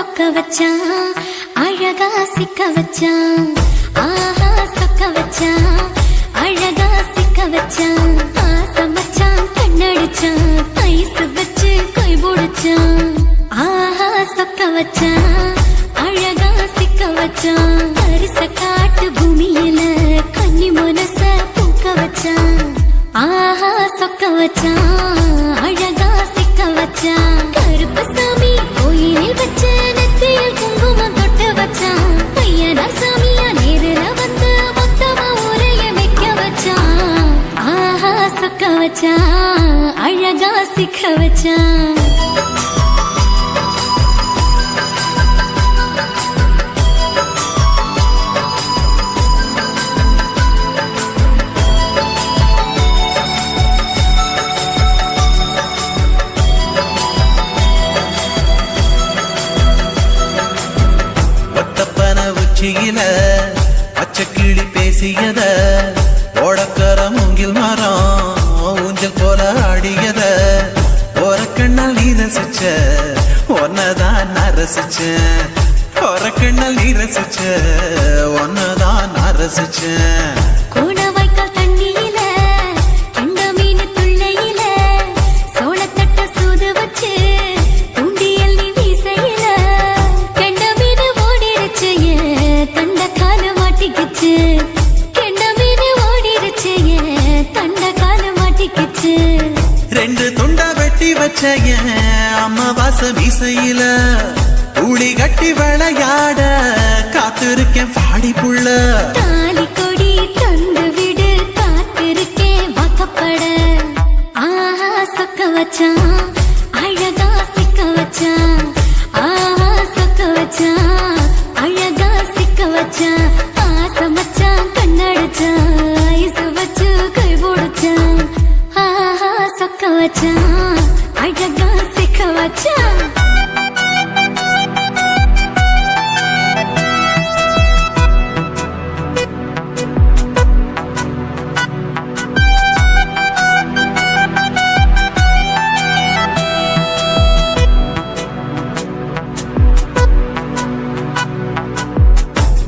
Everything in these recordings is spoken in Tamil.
சொக்க வச்சான் அழகா சிக்க வச்சான் ஆஹா சொக்க வச்சான் அழகா சிக்க வச்சான் ஆசை மச்சான் கண்ணடிச்சான் ஐஸ் வச்சு கை போடுச்சான் ஆஹா சொக்க வச்சான் அழகா சிக்க வச்சான் அரிச காட்டு பூமியில கன்னி மனச பூக்க வச்சான் ஆஹா சொக்க வச்சான் அழகா சிக்க வச்சான் கருப்பு சாமி கோயிலில் வச்ச நெத்தியில் குங்குமம் தொட்டு வச்சான் பையனா சாமியா நேரில் வந்து மொத்தமா ஊரைய வைக்க வச்சான் ஆஹா சொக்க வச்சான் அழகா சிக்க வச்சான் பச்சக்கிளி பேசியத ஓடக்கர மூங்கில் மரம் ஊஞ்சல் போல ஆடியத ஓரக்கண்ணால் நீ ரசிச்ச ஒன்னதான் நான் ரசிச்சேன் ஓரக்கண்ணால் நீ ரசிச்ச ஒன்னதான் நான் ரசிச்சேன் கூடவாய்க்கால் தண்ணியில கெண்ட மீன் துள்ளையில சோளத்தட்ட சூது வச்சு தூண்டியல் நீ வீசையில கெண்ட மீன் ஓடிருச்சு தண்ட கால மாட்டிக்கிச்சு கெண்ட மீன் ஓடிருச்சு தண்ட கால மாட்டிக்கிச்சு ரெண்டு துண்டா வெட்டி வச்ச அம்மா வாச வீசையில ஊழி கட்டி விளையாட காத்திருக்கேன் பாடி புள்ள தாலி கொடி தந்து விடு காத்திருக்கேன் வாக்கப்பட ஆஹா சொக்க வச்சான் அழகா சிக்க வச்சான் ஆஹா சொக்க வச்சான் அழகா சிக்க வச்சான் ஆசை மச்சான் கண்ணடிச்சான் ஐஸ் வச்சு கை போடுச்சான் ஆஹா சொக்க வச்சான் அழகா சிக்க வச்சான்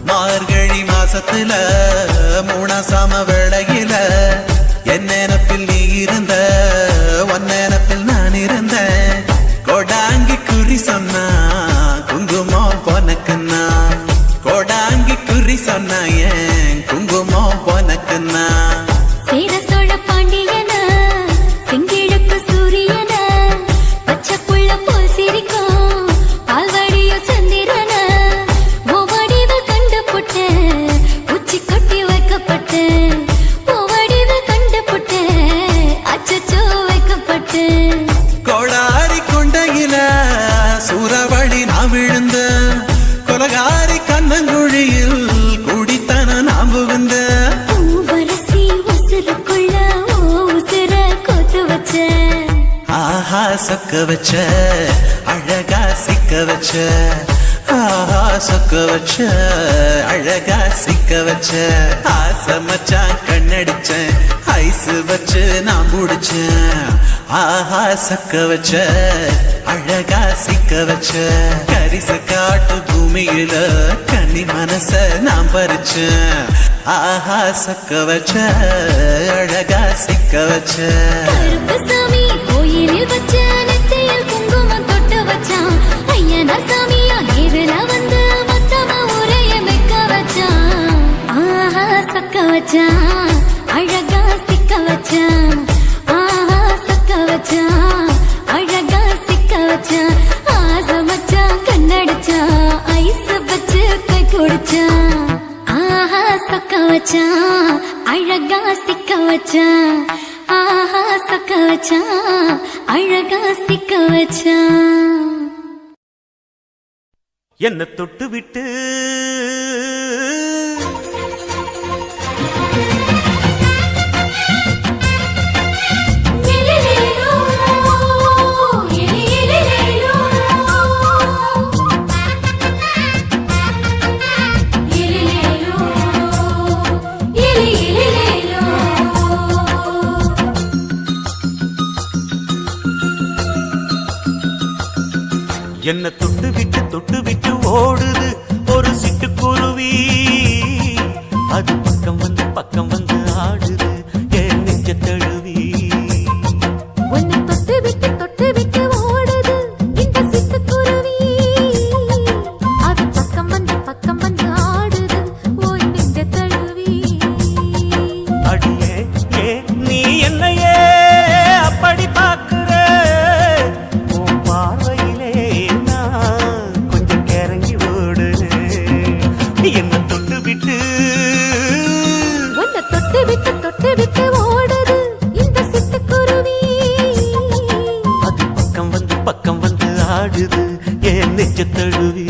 மார்கழி மாசத்துல மூணாசாம வேளையில என் நினப்பில் நீ இருந்த உன் நினப்பில் நான் இருந்தேன் கோடாங்கி குறி சொன்னா குங்குமம் பொனக்குன்னா கோடாங்கி குறி சொன்னா ஏன் குங்குமம் பொனக்குன்னா சேர சோழ பாண்டியன செங்கிழக்கு சூரியன பச்சை புள்ள போல் சிரிக்கும் பால்வடிய சந்திரன ஓவடிவில் கண்டு புட்ட உச்சி கொட்டி வைக்கப்பட்டு ஓவடிவில் கண்டு புட்ட அச்சச்சோ வைக்கப்பட்டு கோளாரி கொண்டையில சூறாவளி நான் விழுந்த கொலகாரி கண்ணங்குழியில் குடித்தன நாம் புகுந்த பூவரசி உசுருக்குள்ள உசுர கோத்து வச்ச ஆஹா சொக்க வச்ச அழகா சிக்க வச்ச ஆஹா சொக்க வச்ச அழகா சிக்க வச்ச ஆசை மச்சான் கண்ணடிச்சேன் ஐஸ் வச்சு நான் முடிச்சேன் ஆஹா சொக்க வச்ச அழகா சிக்க வச்ச கரிச காட்டு பூமியில கன்னி மனச நான் பறிச்சேன் ஆஹா சொக்க வச்ச அழகா சிக்க வச்ச கருப்பு சாமி கோயிலில் வச்ச நெத்தியில் குங்குமம் தொட்டு வச்சான் ஐயனா சாமியா நேரில் வந்து மொத்தமா ஊரைய வைக்க வச்சான் ஆஹா சொக்க வச்சான் அழகா சிக்க வச்சான் ஆஹா சொக்க வச்சான் அழகா சிக்க வச்சான் ஆசை மச்சான் கண்ணடிச்சான் ஐஸ் வச்சு கை குடிச்சான் ஆஹா சொக்க வச்சான் அழகா சிக்க வச்சான் ஆஹா சொக்க வச்சான் அழகா சிக்க வச்சான் என்ன தொட்டு விட்டு என்ன தொட்டு விட்டு ஓடுது ஒரு சிட்டுக்குருவி. அது பக்கம் வந்து ஆடுது என் நெஞ்ச தழுவி. உன்னை தொட்டு விட்டு ஓடுது இந்த சிட்டுக்குருவி. அது பக்கம் வந்து ஆடுது உன் நெஞ்ச தழுவி. அடியே ஏ நீ என்னையே அப்படி பார்க்கிற, உன் பார்வையிலே நான் கொஞ்சம் கிறங்கி ஓடுறேன். என்ன தொட்டு விட்டு உன்னை தொட்டு விட்டு ஓடுது இந்த சிட்டுக்குருவி. அது பக்கம் வந்து ஆடுது என் நெஞ்ச தழுவி.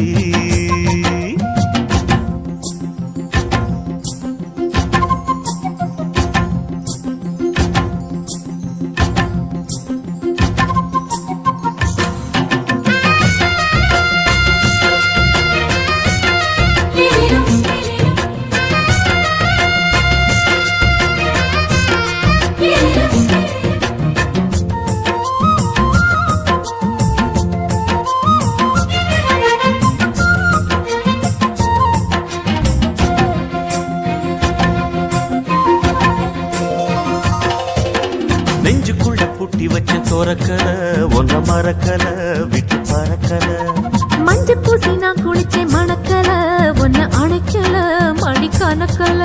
நெஞ்சுக்குள்ள பூட்டி வச்ச தோரக்கல ஒன்ன மறக்கல விட்டு பறக்கல. மஞ்சள் பூசி நான் குளிச்சேன் மணக்கல உன்னை அணைக்கல மணி கணக்கல.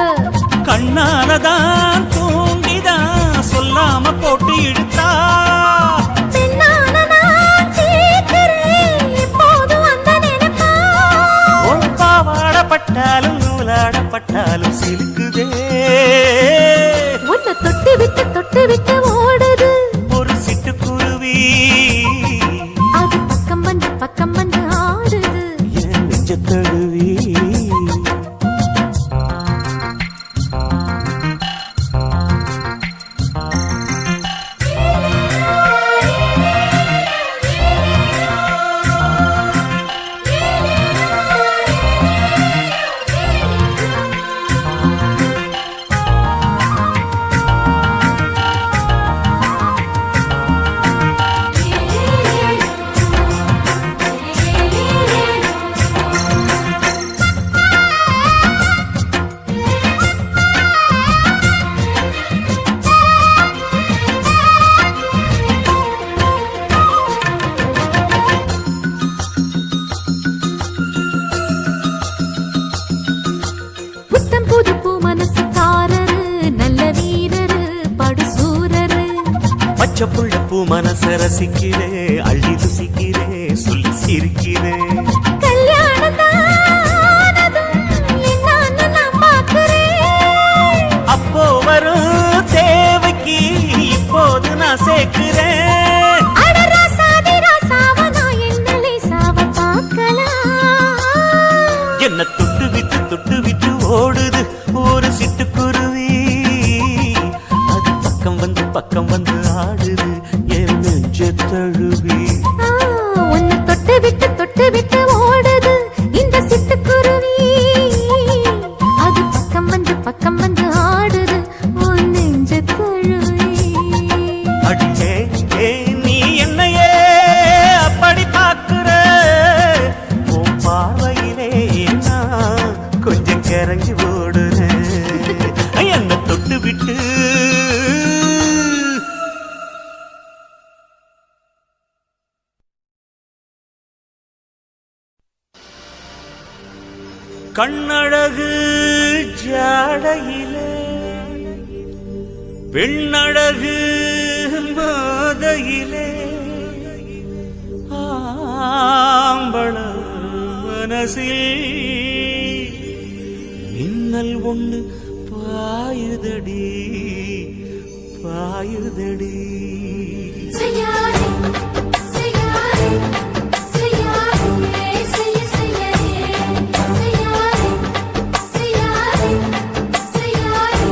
கண்ணாலதான் தூண்டிதான் சொல்லாம போட்டு இழுத்தா. பெண்ணான நான் கேட்கிறேன் எப்போதும் அந்த நினைப்பா. உன் பாவாடப்பட்டாலும் நூலாடப்பட்டாலும் சிலுக்குதே. உன்னை தொட்டு விட்டு ஓடுது ஒரு சிட்டுக்குருவி. அது பக்கம் வந்து ஆடுது என் நெஞ்ச தழுவி. புத்தம் புது பூ மனசுக்காரரு நல்ல வீரரு படுசூரரு. பச்சை புள்ள பூ மனச ரசிக்கிறே அள்ளி ருசிக்கிறே சொல்லி சிரிக்கிறே. கல்யாணம் தானதும் என்னான்னு நான் பார்க்கிறேன். அப்போ வரும் தேவைக்கு இப்போது நான் சேர்க்கிறேன். அட ராசாதி ராசாவ நான் என்ன லேசாவ பார்க்கலாம். என்ன தொட்டு விட்டு ஓடுது ஒரு சிட்டுக்குருவி. அது பக்கம் வந்து ஆடுது என் நெஞ்ச தழுவி. உன்னை தொட்டு விட்டு ஓடுது இந்த சிட்டுக்குருவி. அது பக்கம் வந்து ஆடுது உன் நெஞ்ச தழுவி. அடியே ஏ நீ என்னையே அப்படி பார்க்கிற, உன் பார்வையிலே நான் கொஞ்சம் கிறங்கி ஓடுறேன். என்ன தொட்டு விட்டு கண்ணழகு ஜாடையிலே பெண்ணழகு மாதையிலே ஆம்பள மனசில் மின்னல் ஒண்ணு பாயுதடி பாயுதடி. செய்யாதே செய்யாதே செய்யாதே செய்ய செய்யாதே செய்யாதே செய்யாதே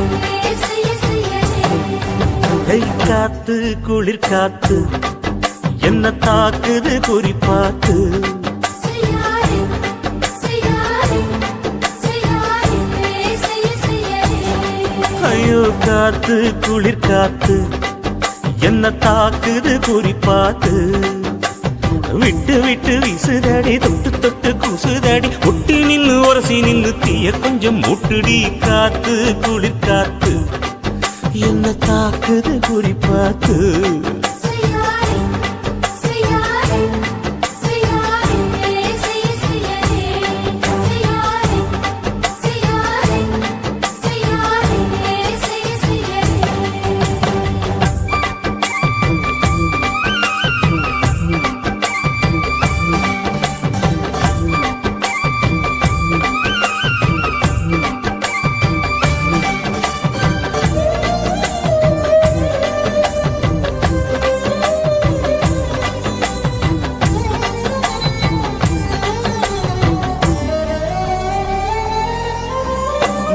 செய்ய செய்யாதே. கை காத்து குளிர் காத்து என்ன தாக்குது குறிப்பாத்து. செய்யாதே செய்யாதே செய்யாதே செய்ய செய்யாதே. ஐயோ காத்து குளிர் காத்து என்ன தாக்குது குறிப்பாத்து. விட்டு விட்டு வீசுதடி தொட்டு தொட்டு கூசுதடி ஒட்டி நின்னு உரசி நின்னு தீய கொஞ்சம் மூட்டுடி காத்து குளிர் காத்து என்ன தாக்குது குறி பார்த்து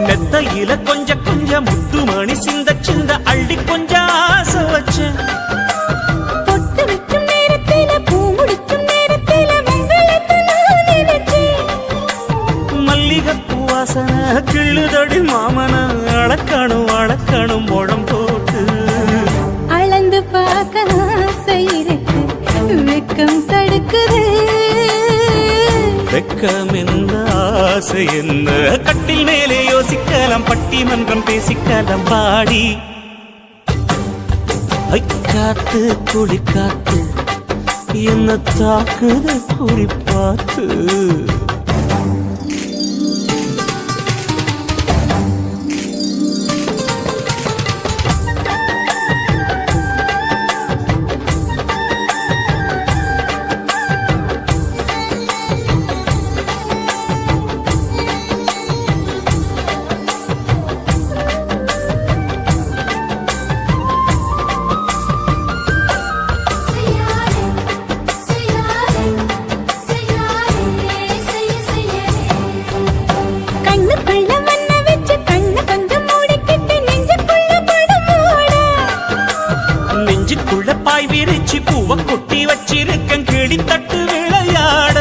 மெத்தையில கொஞ்சம் முத்து மணி சிந்த சிந்த அள்ளி கொஞ்சம் ஆசை வச்சேன் பொட்டு வைக்கும் நேரத்தில பூ முடிக்கும் நேரத்தில மங்களத்தை நான் நினைச்சேன் மல்லிகைப்பூ வாசனை கிள்ளுதடி மாமன அளக்கணும் முழம் போட்டு அளந்து பார்க்க ஆசை இருக்கு வெக்கம் தடுக்குது வெக்கம் என்ன ஆசை என்ன கட்டில் மேலே யோசிக்கலாம் பட்டிமன்றம் பேசிக்கலாம் பாடி காத்து குளி காத்து என்ன தாக்குது குறி பார்த்து பாய் விரிச்சு பூவ கொட்டி வச்சிருக்கேன் கிளி தட்டு விளையாட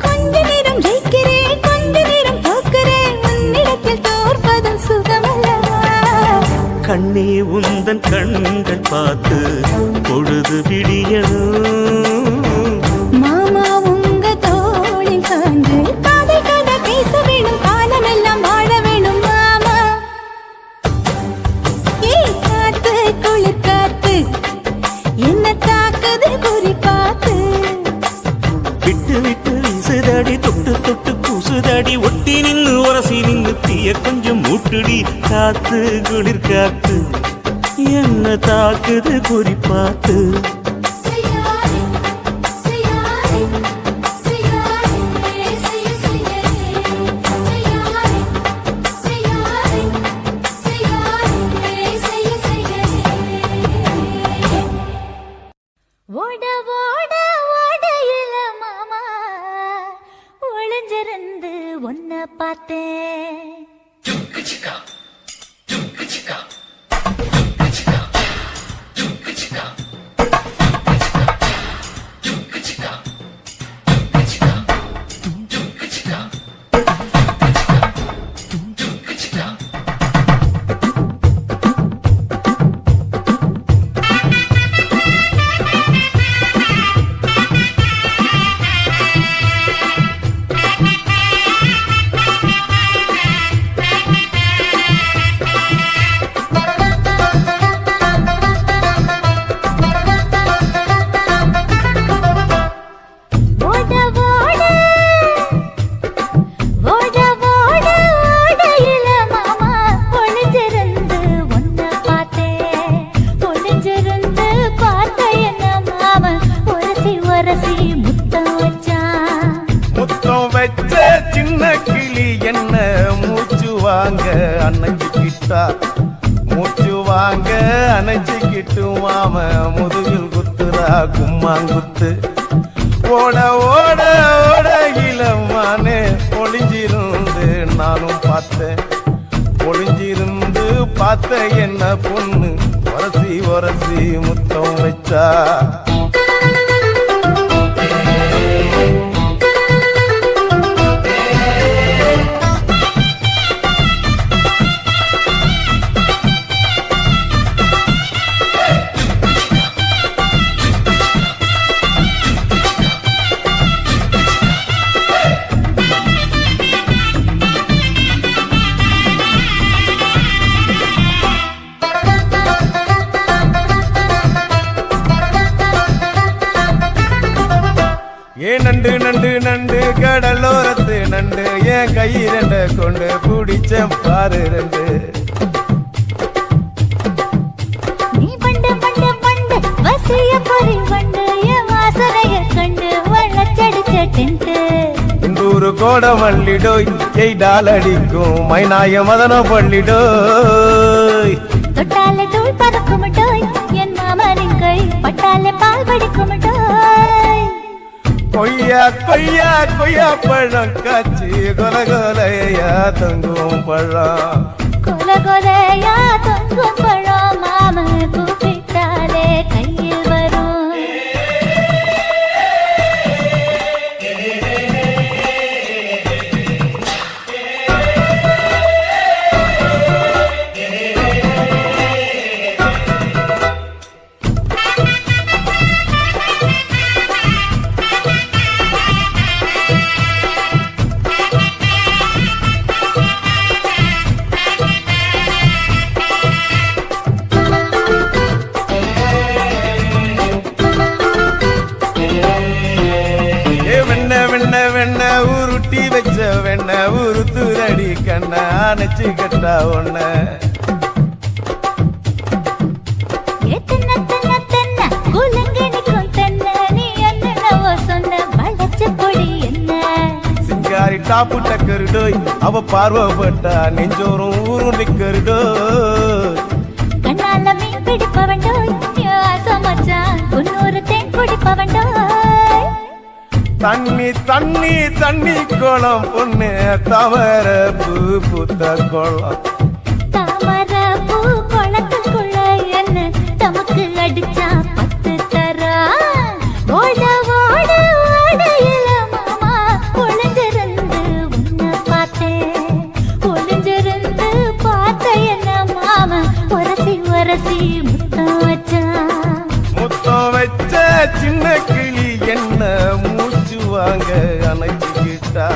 கொஞ்ச நேரம் ஜெயிக்கிறேன் கொஞ்ச நேரம் தோக்கிறேன் உன்னிடத்தில் தோற்பதும் சுகமல்லவா கண்ணே உந்தன் கண்கள் பார்த்து பொழுது விடியணும் மாமா உங்க தோளில் சார்ந்து காதை கதை பேச வேணும் காலமெல்லாம் வாழ வேணும் மாமா காத்து குளிர் காத்து என்ன தாக்குது குறி பார்த்து விட்டு விட்டு வீசுதடி தொட்டு தொட்டு கூசுதடி ஒட்டி நின்னு உரசி நின்னு தீய கொஞ்சம் மூட்டுடி காத்து குளிர் காத்து என்ன தாக்குது குறி பார்த்து ஓட ஓட ஓடையில மாமா ஒளிஞ்சிருந்து ஒன்ன பார்த்தேன் அணைச்சிக்கிட்டா மூச்சு வாங்க அணைச்சிக்கிட்டு மாம முதுகில் குத்துறா கும்மாங்குத்து ஓட ஓட ஓட இளமானே ஒளிஞ்சிருந்து நானும் பார்த்தேன் ஒளிஞ்சிருந்து பார்த்த என்ன பொண்ணு உரசி உரசி முத்தம் வச்சா ஏன் நண்டு நண்டு நண்டு கடலோரத்து நண்டு என் கை ரெண்ட கொண்டு பிடிச்ச பாரு ரெண்டு நீ பண்டு பண்டு பண்டு வசிய பொறி பண்டு என் வாசனைய கண்டு வளச்சடிச்ச டென்ட் இந்தூரு கோட மல்லிடோய் எய்டால் அடிக்கும் மைனாய மதன பள்ளிடோய் தொட்டாலே தூள் பறக்குமட்டோய் என் மாமனின் கை பட்டாலே பால் படிக்குமட்டோய் கொய்யா கொய்யா கொய்யா பழம் காய்ச்சி கொல கொலையா தங்கும் பழம் கொல கொலையா தொங்கும் பழம் மாம கூப்பிட்டாலே கையில் வரும் வெண்ண உருட்டி வச்ச வெண்ண உருத்துரடி கண்ண அணைச்சு கட்டா ஒண்ண சிங்காரி டாப்பு டக்கருடோய் அவ பார்வப்பட்டா நெஞ்சோறும் ஊரும் நிக்கருடோய் கண்ணால மீன் பிடிப்பவண்டோய் ஆசமச்சான் உன்னொரு தேன் குடிப்பவண்டோய் தண்ணி தண்ணி தண்ணி குளம் பொண்ணு தவற பூ பூத்த குளம் தாமர பூ குளத்துக்குள்ள என்ன தமக்கு அடிச்சா பத்து தரா ஓட ஓட ஓடையில மாமா ஒளிஞ்சிருந்து உன்னை பார்த்தேன் ஒளிஞ்சிருந்து பார்த்த என்ன மாமா உரசி உரசி முத்தம் வச்சான் முத்தம் வச்ச சின்ன கிளி என்ன மூச்சு வாங்க அணைச்சுக்கிட்டா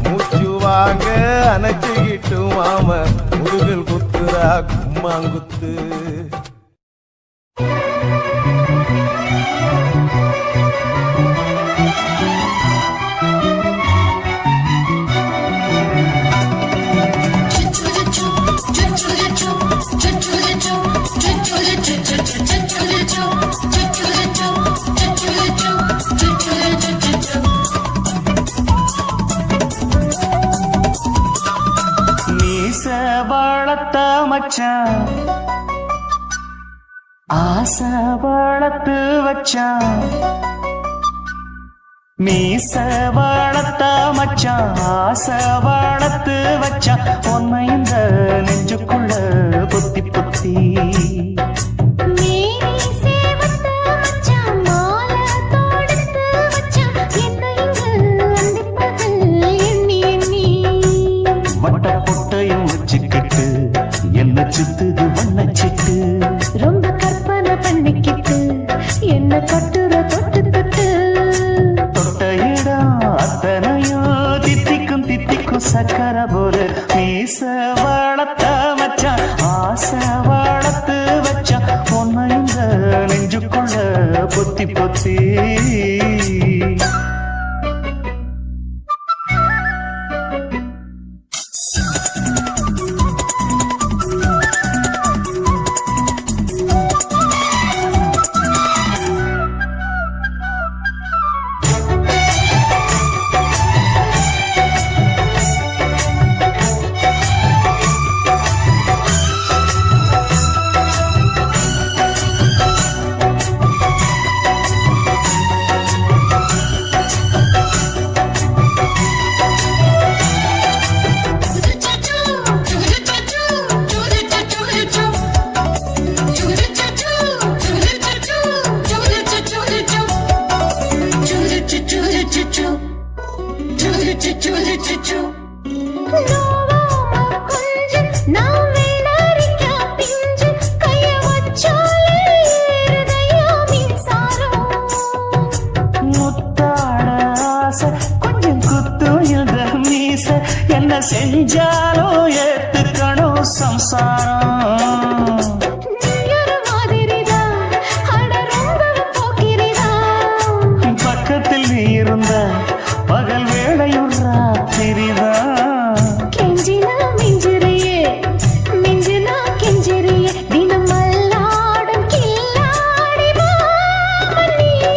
மூச்சு வாங்க அணைச்சுக்கிட்டு மாம முதுகில் குத்துரா கும்மாங்குத்து வளர்த்த மச்சான் ஆசை வளர்த்து வச்சான் மீச வளர்த்த மச்சான் ஆசை வளர்த்து வச்சான் உன்னை இந்த நெஞ்சுக்குள்ள புத்தி புத்தி என்ன சுத்துது வண்ணச்சிட்டு ரொம்ப கற்பனை பண்ணிக்கிட்டு என்ன கட்டுற தொட்டு தொட்டு தொட்ட இடம் அத்தனையோ தித்திக்கும் தித்திக்கும் சக்கர போல மீச வளர்த்த மச்சான் ஆசை வளர்த்து வச்சான் பொண்ணு இந்த நெஞ்சுக்குள்ள பொத்தி பொத்தி என்ன செஞ்சாலும் ஏத்துக்கணும் சம்சாரம் பக்கத்தில் நீ இருந்த பகல் வேளையும் ராத்திரிதான். கெஞ்சினா மிஞ்சிறியே மிஞ்சினா கெஞ்சிறியே தினம் மல்லாடும் கில்லாடி மாமணியே.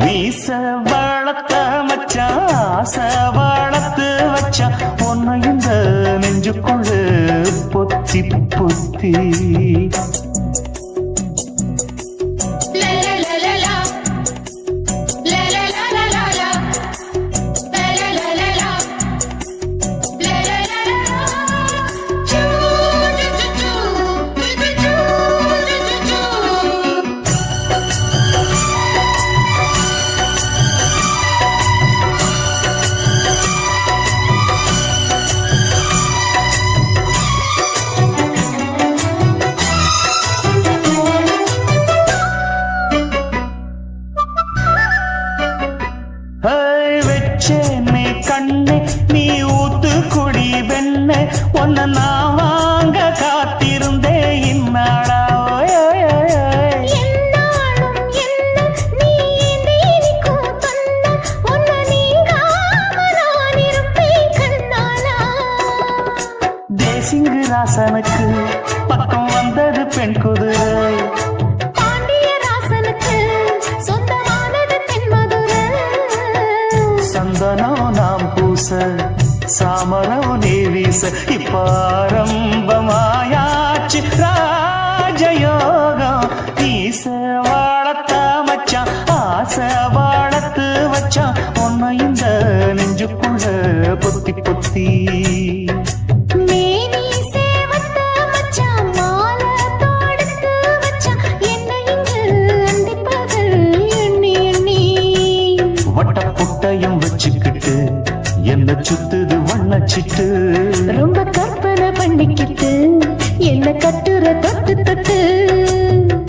மீச வளர்த்த மச்சான் ஆசை வளர்த்து வச்சான் உன்னை இந்த நெஞ்சுக்குள்ள பொத்தி பொத்தி. வச்சேனே கண்ணே நீ ஊத்து குடி வெண்ணே உன்னை நான் வாங்க காத்திருந்தே இந்நாளா. என்னாலும் என்ன நீ நீக்கும் கண்ணா உன்னை நீங்காம நான் இருப்பேன் கண்ணாலா. தேசிங்கு ராசனுக்கு பக்கம் வந்தது பெண் குதிரை. பாண்டியராசனுக்கு சொந்தமானது தென்மதுரை. சந்தனம் நாம் பூச சாமரம் நீ வீச இப்பாரம்பமாயாச்சு ராஜயோகம். ஈச வாழத்த மச்சான் ஆசை வாழத்து வச்சான் உன்னை இந்த நெஞ்சுக்குள்ள பொத்தி பொத்தி. மேனி சேவத்த மச்சான் மாலை தொடுத்து வச்சான் என்னை இங்கு அண்டிப்பகல் எண்ணி எண்ணி. வட்ட புட்டையும் வச்சுக்கிட்டு என்ன சுத்துது வண்ணச்சிட்டு. ரொம்ப கற்பனை பண்ணிக்கிட்டு என்ன கட்டுற தொட்டு தொட்டு.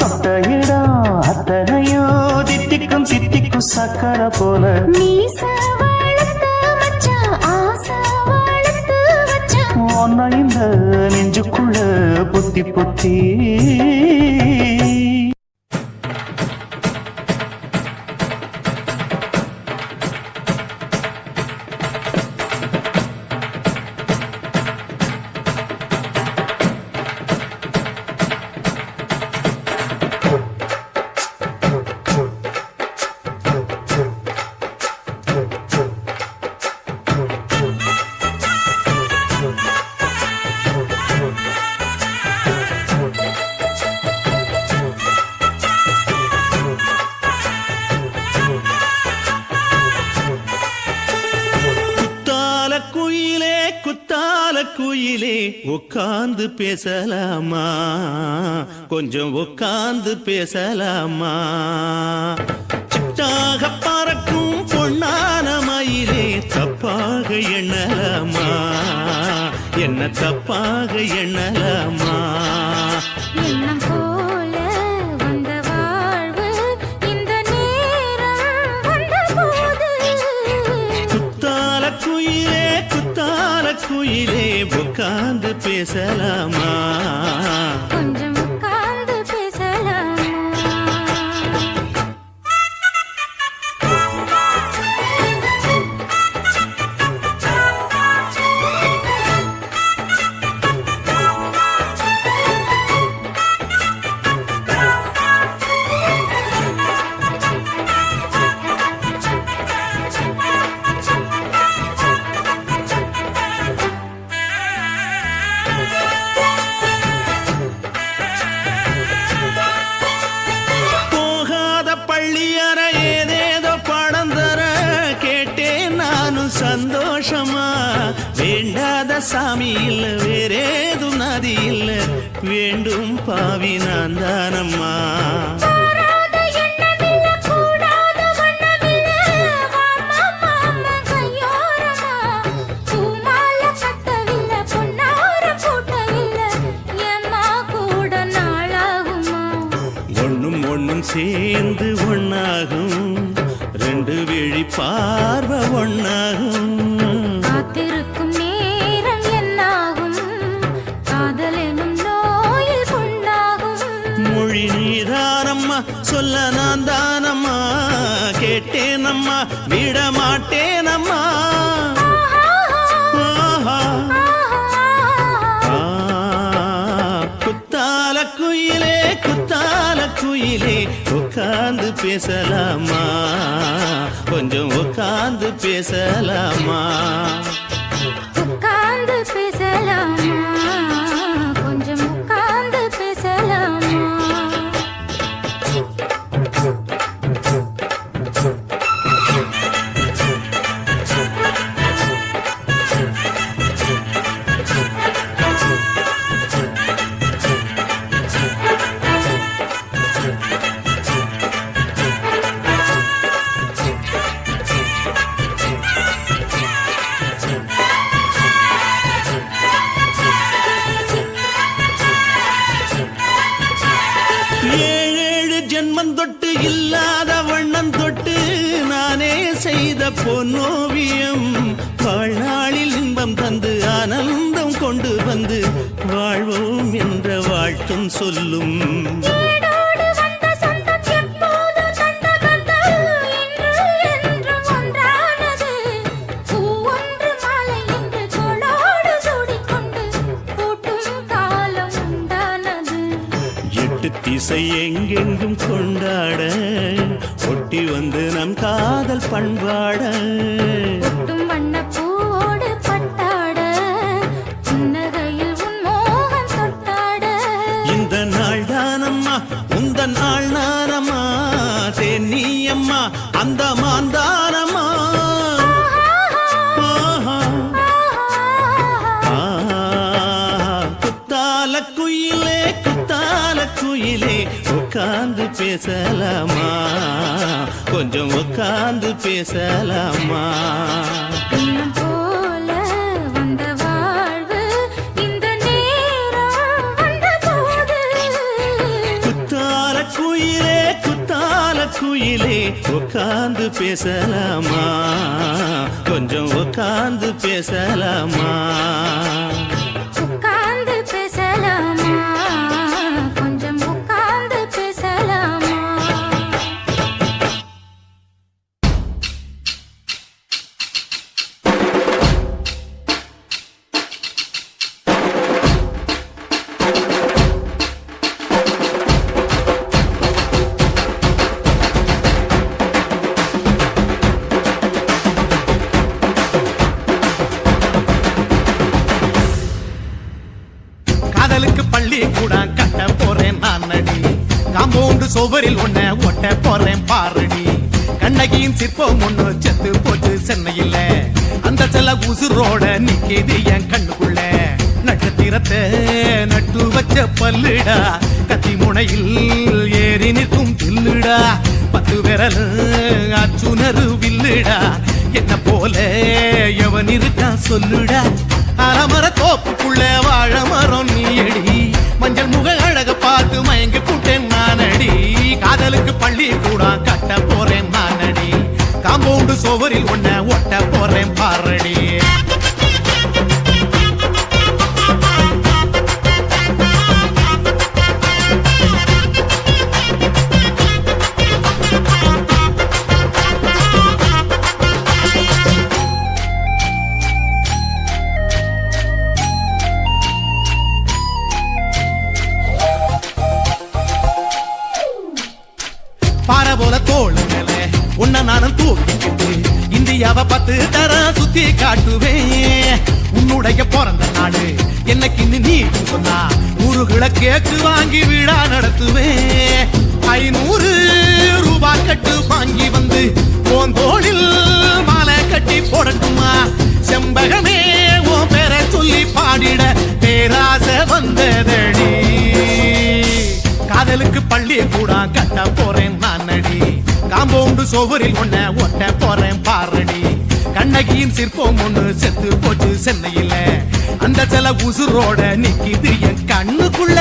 தொட்ட இடம் அத்தனையோ தித்திக்கும் தித்திக்கும் சக்கரை போல. மீச வளர்த்த மச்சான் ஆசை வளர்த்து வச்சான் உன்னை இந்த நெஞ்சுக்குள்ள பொத்தி பொத்தி. குயிலே உட்கார்ந்து பேசலாமா, கொஞ்சம் உட்கார்ந்து பேசலாமா. சிட்டாக பறக்கும் பொன்னான மயிலே தப்பாக எண்ணலாமா, என்ன தப்பாக எண்ணலாமா. எண்ணம் போல வந்த வாழ்வு இந்த நேரம் வந்தபோது. குத்தால குயிலே குத்தால குயிலே உட்கார்ந்து பேசலாமா, கொஞ்சம் உட்கார்ந்து பேசலாமா. சந்தோஷமா வேண்டாத சாமி இல்ல, வேறேது நதி இல்ல, வேண்டும் பாவி நான் தானம்மா. ஒண்ணும் ஒண்ணும் சேர்ந்து ஒண்ணாகும், ரெண்டு விழி பார்வை ஒண்ணாகும். காத்திருக்கும் நேரம் என்னாகும், காதல் எனும் நோயில் புண்ணாகும். மொழி நீதானம்மா, சொல்ல நான் தானம்மா, கேட்டேனம்மா விட மாட்டேனம்மா ஆஹா. ஆ, குத்தால குயிலே குத்தால குயிலே உட்கார்ந்து பேசலாமா கொஞ்சம் உட்கார்ந்து பேசலாமா உட்கார்ந்து பேசலாமா கொஞ்சம் உட்கார்ந்து பேசலாமா ஏழேழு ஜென்மம் தொட்டு இல்லாத வண்ணம் தொட்டு நானே செய்த பொன்னோவியம் வாழ்நாளில் இன்பம் தந்து ஆனந்தம் கொண்டு வந்து வாழ்வோம் என்ற வாழ்த்தும் சொல்லும் ஏடோடு வந்த சொந்தம் எப்போதும் தந்த பந்தம் இன்று என்றும் ஒன்றானது பூவொன்று மாலை இன்று தோளோடு சூடிக்கொண்டு பூட்டும் காலம் உண்டானது எட்டு திசை எங்கெங்கும் கொண்டாட ஒட்டி வந்து நம் காதல் பண்பாட ஒட்டும் வண்ணப் பூவோடு பட்டாட புன்னகையில் உன் மோகம் தொட்டாட இந்த நாள் தானம்மா உந்த நாள் நானம்மா தேனியம்மா அந்த மாந்தானம்மா ஆஹா. ஆ, குத்தால குயிலே குத்தால குயிலே உட்கார்ந்து பேசலாமா கொஞ்சம் உட்கார்ந்து பேசலாமா இன்னும் போல வந்த வாழ்வு இந்த நேரம் வந்தபோது குத்தால குயிலே குத்தால குயிலே உட்கார்ந்து பேசலாமா கொஞ்சம் உட்கார்ந்து பேசலாமா உட்கார்ந்து பேசலாமா கொஞ்சம் உட்கார்ந்து பேசலாமா காதலுக்கு பள்ளி கூட கட்ட போறேன் நான் நடி காம்பவுண்டு சுவரில் ஒன்ன ஒட்ட போறேன் பாரடி கண்ணகியின் சிற்பம் ஒண்ணு செத்து போச்சு சென்னையில அந்த செல்ல உசுரோட நிக்கிது என் கண்ணுக்குள்ள நட்சத்திரத்தை நட்டு வச்ச பல்லுடா கத்தி முனையில் ஏறி நிற்கும் தில்லுடா 10 விரல் அச்சுணரு வில்லுடா என்ன போல எவன் இருக்கா சொல்லுடா அலமர தோப்புக்குள்ள வாழ மரம் நீயடி மஞ்சள் முக அழக பார்த்து மயங்கி புட்டேன் நானடி காதலுக்கு பள்ளி கூட கட்ட போறேன் நானடி காம்பவுண்டு சுவரில் ஒன்ன ஒட்ட போறேன் பாரடி பாறை போல தோள் மேல உன்ன நானும் தூக்கிக்கிட்டு இந்தியாவை 10 தரம் சுத்தி காட்டுவேன் உன்னுடைய பிறந்த நாடு என்னைக்கு நீ சொன்னா 100 கிலோ கேக்கு வாங்கி விழா நடத்துவேன் 500 ரூபாய் கட்டு வாங்கி வந்து உன் தோளில் மாலை கட்டி போடட்டுமா செம்பகமே உன் பேரை சொல்லி பாடிட பேராசை வந்ததடி காதலுக்கு பள்ளி கூட கட்ட போறேன் நானடி காம்பவுண்டு சுவரில் ஒன்ன ஒட்ட போறேன் பாரடி கண்ணகியின் சிற்பம் ஒண்ணு செத்து போச்சு சென்னையில அந்த சில உசுரோட நிக்கிது என் கண்ணுக்குள்ள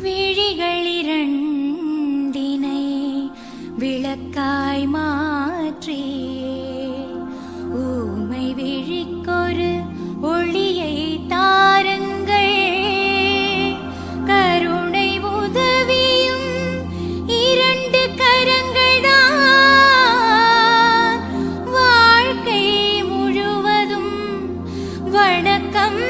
விழி விளக்காய் மாற்றி ஊமை விழிக்கொரு ஒளியை தாருங்கள் கருணை உதவியும் இரண்டு கரங்கள்தான் வாழ்க்கை முழுவதும் வணக்கம்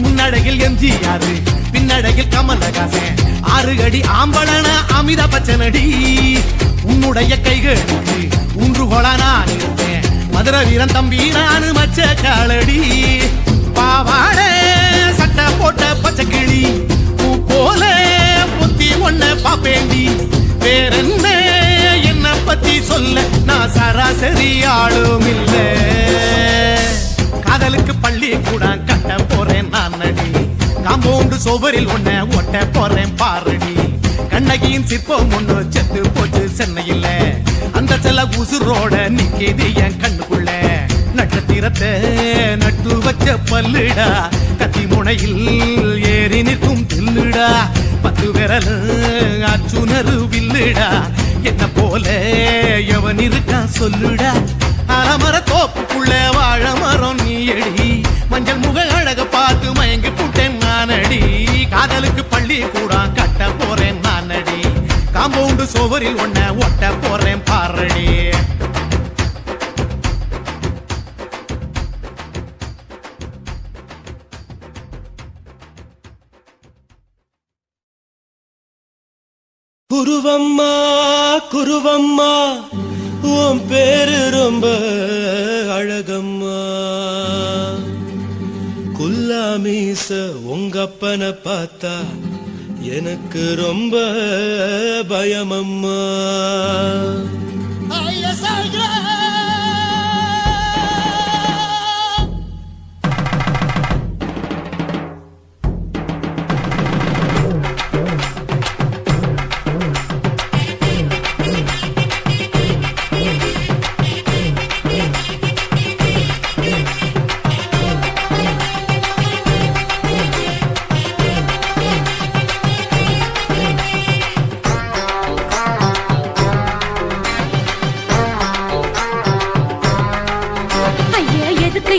முன்னடையில் எம்ஜிஆர் பின்னடையில் கமலஹாசன் 6 அடி ஆம்பளன அமிதா பச்சனடி உன்னுடைய கைகளுக்கு ஊன்றுகோலா நான் இருப்பேன் மதுரை வீரன் தம்பி நானு மச்ச காலடி பாவாட சட்டை போட்ட பச்சை கிளி பூ போல புத்தி ஒன்ன பாப்பேண்டி வேறென்ன என்ன பத்தி சொல்ல நான் சராசரி ஆளும் இல்ல காதலுக்கு பள்ளி கூட கட்ட போறேன் நான் நடி காம்பவுண்டு சோபரில் ஒன்ன ஒட்ட போறேன் பாரடி கண்ணகியின் சிற்பம் ஒண்ணு செத்து போச்சு சென்னையில் அந்த செல்ல உசுரோட நிக்கிது என் கண்ணுக்குள்ள நட்சத்திரத்தை நட்டு வச்ச பல்லுடா கத்தி முனையில் ஏறி நிற்கும் தில்லுடா 10 விரல் அச்சுணரு வில்லுடா என்ன போல எவன் இருக்கான் சொல்லுடா அலமர தோப்புக்குள்ள வாழ மரம் நீ எடி மஞ்சள் முக அழக பார்த்து மயங்கி புட்டேன் நானடி காதலுக்கு பள்ளி கூட கட்ட போறேன் நானடி காம்பவுண்டு சோவரில் ஒன்ன ஒட்ட போறேன் பாரடி குருவம்மா குருவம்மா உன் பேரு ரொம்ப அழகம்மா குல்லாமீச உங்க அப்பனை பார்த்தா எனக்கு ரொம்ப பயமம்மா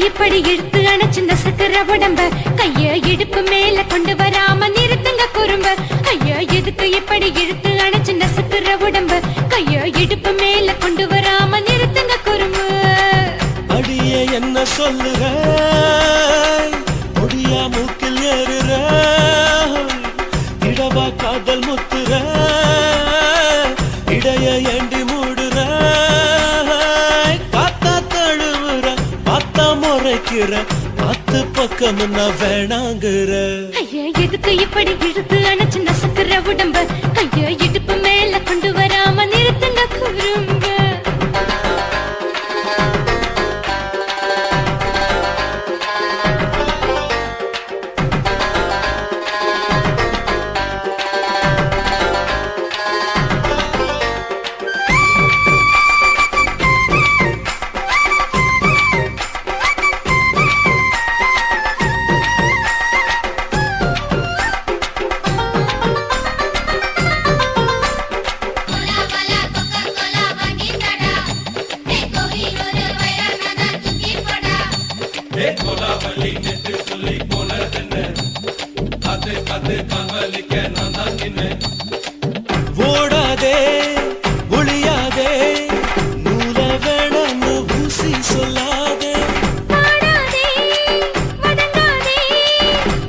இப்படி இழுத்து அணைச்சு நசுக்கிற உடம்ப கைய இடுப்பு மேல கொண்டு வராம நிறுத்துங்க குறும்ப ஐயா எதுக்கு இப்படி இழுத்து அணைச்சு நசுக்கிற உடம்ப கைய இடுப்பு மேல கொண்டு வராம நிறுத்துங்க குறும்பு அடியே என்ன சொல்லுற முடியா மூக்கில் ஏறுற இடவா காதல் முத்துற இடைய ஏண்டி மூடுற காத்தா தழுவுற பார்த்தா முறைக்கிற 10 பக்கம் நான் வேணாங்குற ஐயா எதுக்கு இப்படி இழுத்து அணைச்சு நசுக்கிற உடம்ப கைய இடுப்பு மேல கொண்டு வராம நிறுத்துங்க குறும்ப ஓடாதே ஒளியாதே நூல வேணான்னு ஊசி சொல்லாதே பாடாதே வதங்காதே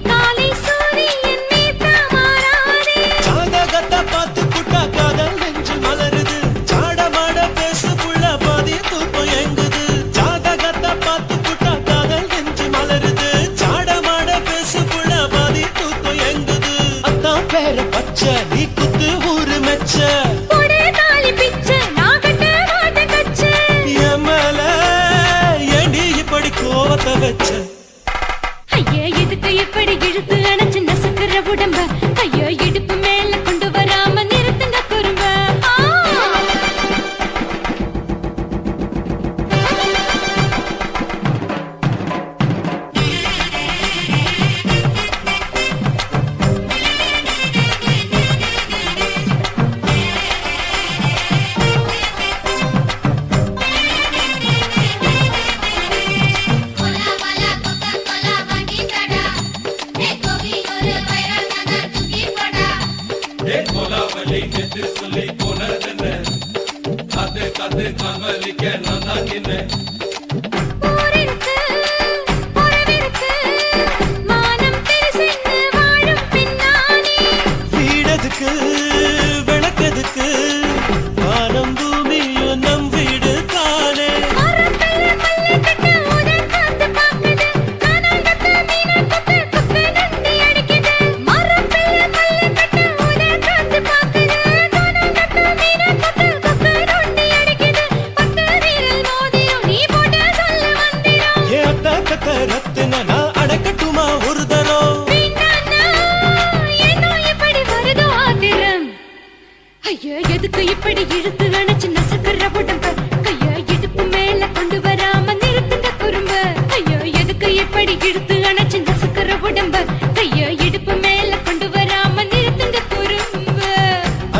காலை சூரியன் மீது மாறாதே ஜாதகத்தை பார்த்து புட்டா காதல் நெஞ்சு மலருது சாட மாட பேசு புள்ள பாதி தூக்கம் எங்குது ஜாதகத்தை பார்த்து புட்டா காதல் நெஞ்சு மலருது ஊரிருக்கு, உறவிருக்கு, மானம் தெரிசென்று வாழும் பெண்ணானே. வீடதுக்கு விளக்கதுக்கு வானம் பூமியும் நம் வீடு தானே. மரத்துல மல்லி கட்டு உதன் காத்து பாக்குது, கானாங்கத்து மீனா கொத்து கொக்கு நந்தி அடிக்குது. மரத்துல மல்லி கட்டு உதன் காத்து பாக்குது, கானாங்கத்து மீனா கொத்து கொக்கு நந்தி அடிக்குது. பத்து வீரல் மோதியும் நீ போட்ட சொல்ல வந்திடும். ஏ அத்தா கத்த ரத்தின நான் அடக்கட்டுமா ஒரு தரம். வேண்டாண்ணா, ஏனோ இப்படி வருதோ ஆத்திரம். ஐயா, எதுக்கு இப்படி இழுத்து அணைச்சு நசுக்குற உடம்ப? கையா இடுப்பு மேல கொண்டு வராம நிறுத்துங்க குறும்ப. ஐயா, எதுக்கு இப்படி இழுத்து அணைச்சு நசுக்குற உடம்ப? கையா இடுப்பு மேல கொண்டு வராம நிறுத்துங்க குறும்ப.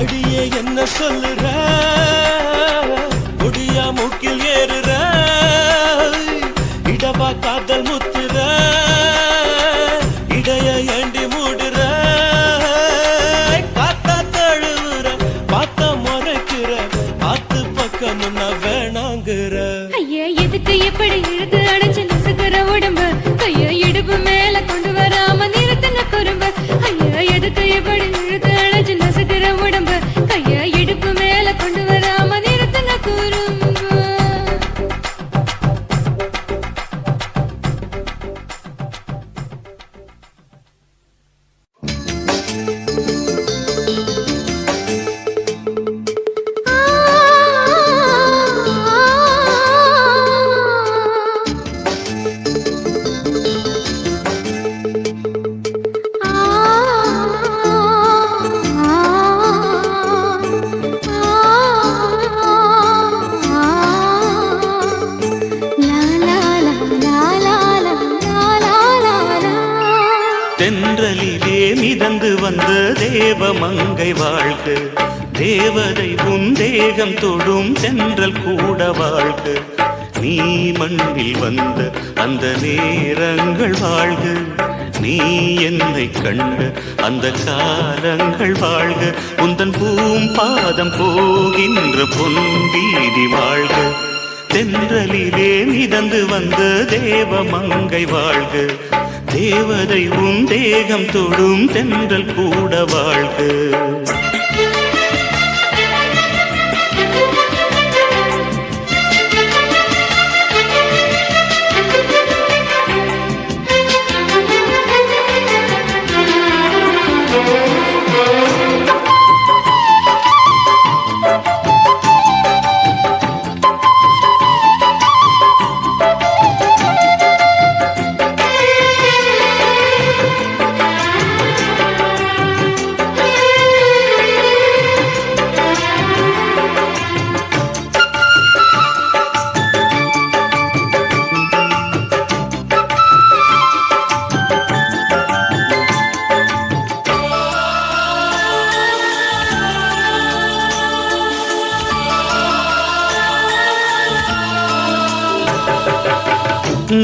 அடியே என்ன சொல்லுற, முடியா மூக்கில் ஏறுற, இடவா காதல் முத்துற, இடைய ஏண்டி மூடுற, காத்தா தழுவுற, பார்த்த முறைக்கிற, ஆத்து பக்கம் முன்ன வேணாங்குற. ஐயா, எதுக்கு இப்படி இழுத்து அணைச்சு நசுக்குற உடம்ப? கையா இடுப்பு மேல கொண்டு வராம நிறுத்துங்க குறும்ப. ஐயா, எதுக்கு இப்படி இழுத்து அணைச்சு நசுக்குற உடம்ப? கையா இடுப்பு மேல கொண்டு வராம நிறுத்துங்க குறும்ப. தென்றலிலே மிதந்து வந்த தேவமங்கை வாழ்க, தேவதை உன் தேகம் தொடும் தென்றல் கூட வாழ்க. நீ மண்ணில் வந்த அந்த நேரங்கள் வாழ்க, நீ என்னை கண்ட அந்த காலங்கள் வாழ்க. உந்தன் பூம்பாதம் போகின்ற பொன்வீதி வாழ்க. தென்றலிலே மிதந்து வந்த தேவமங்கை வாழ்க, தேவதை உன் தேகம் தொடும் தென்றல் கூட வாழ்க.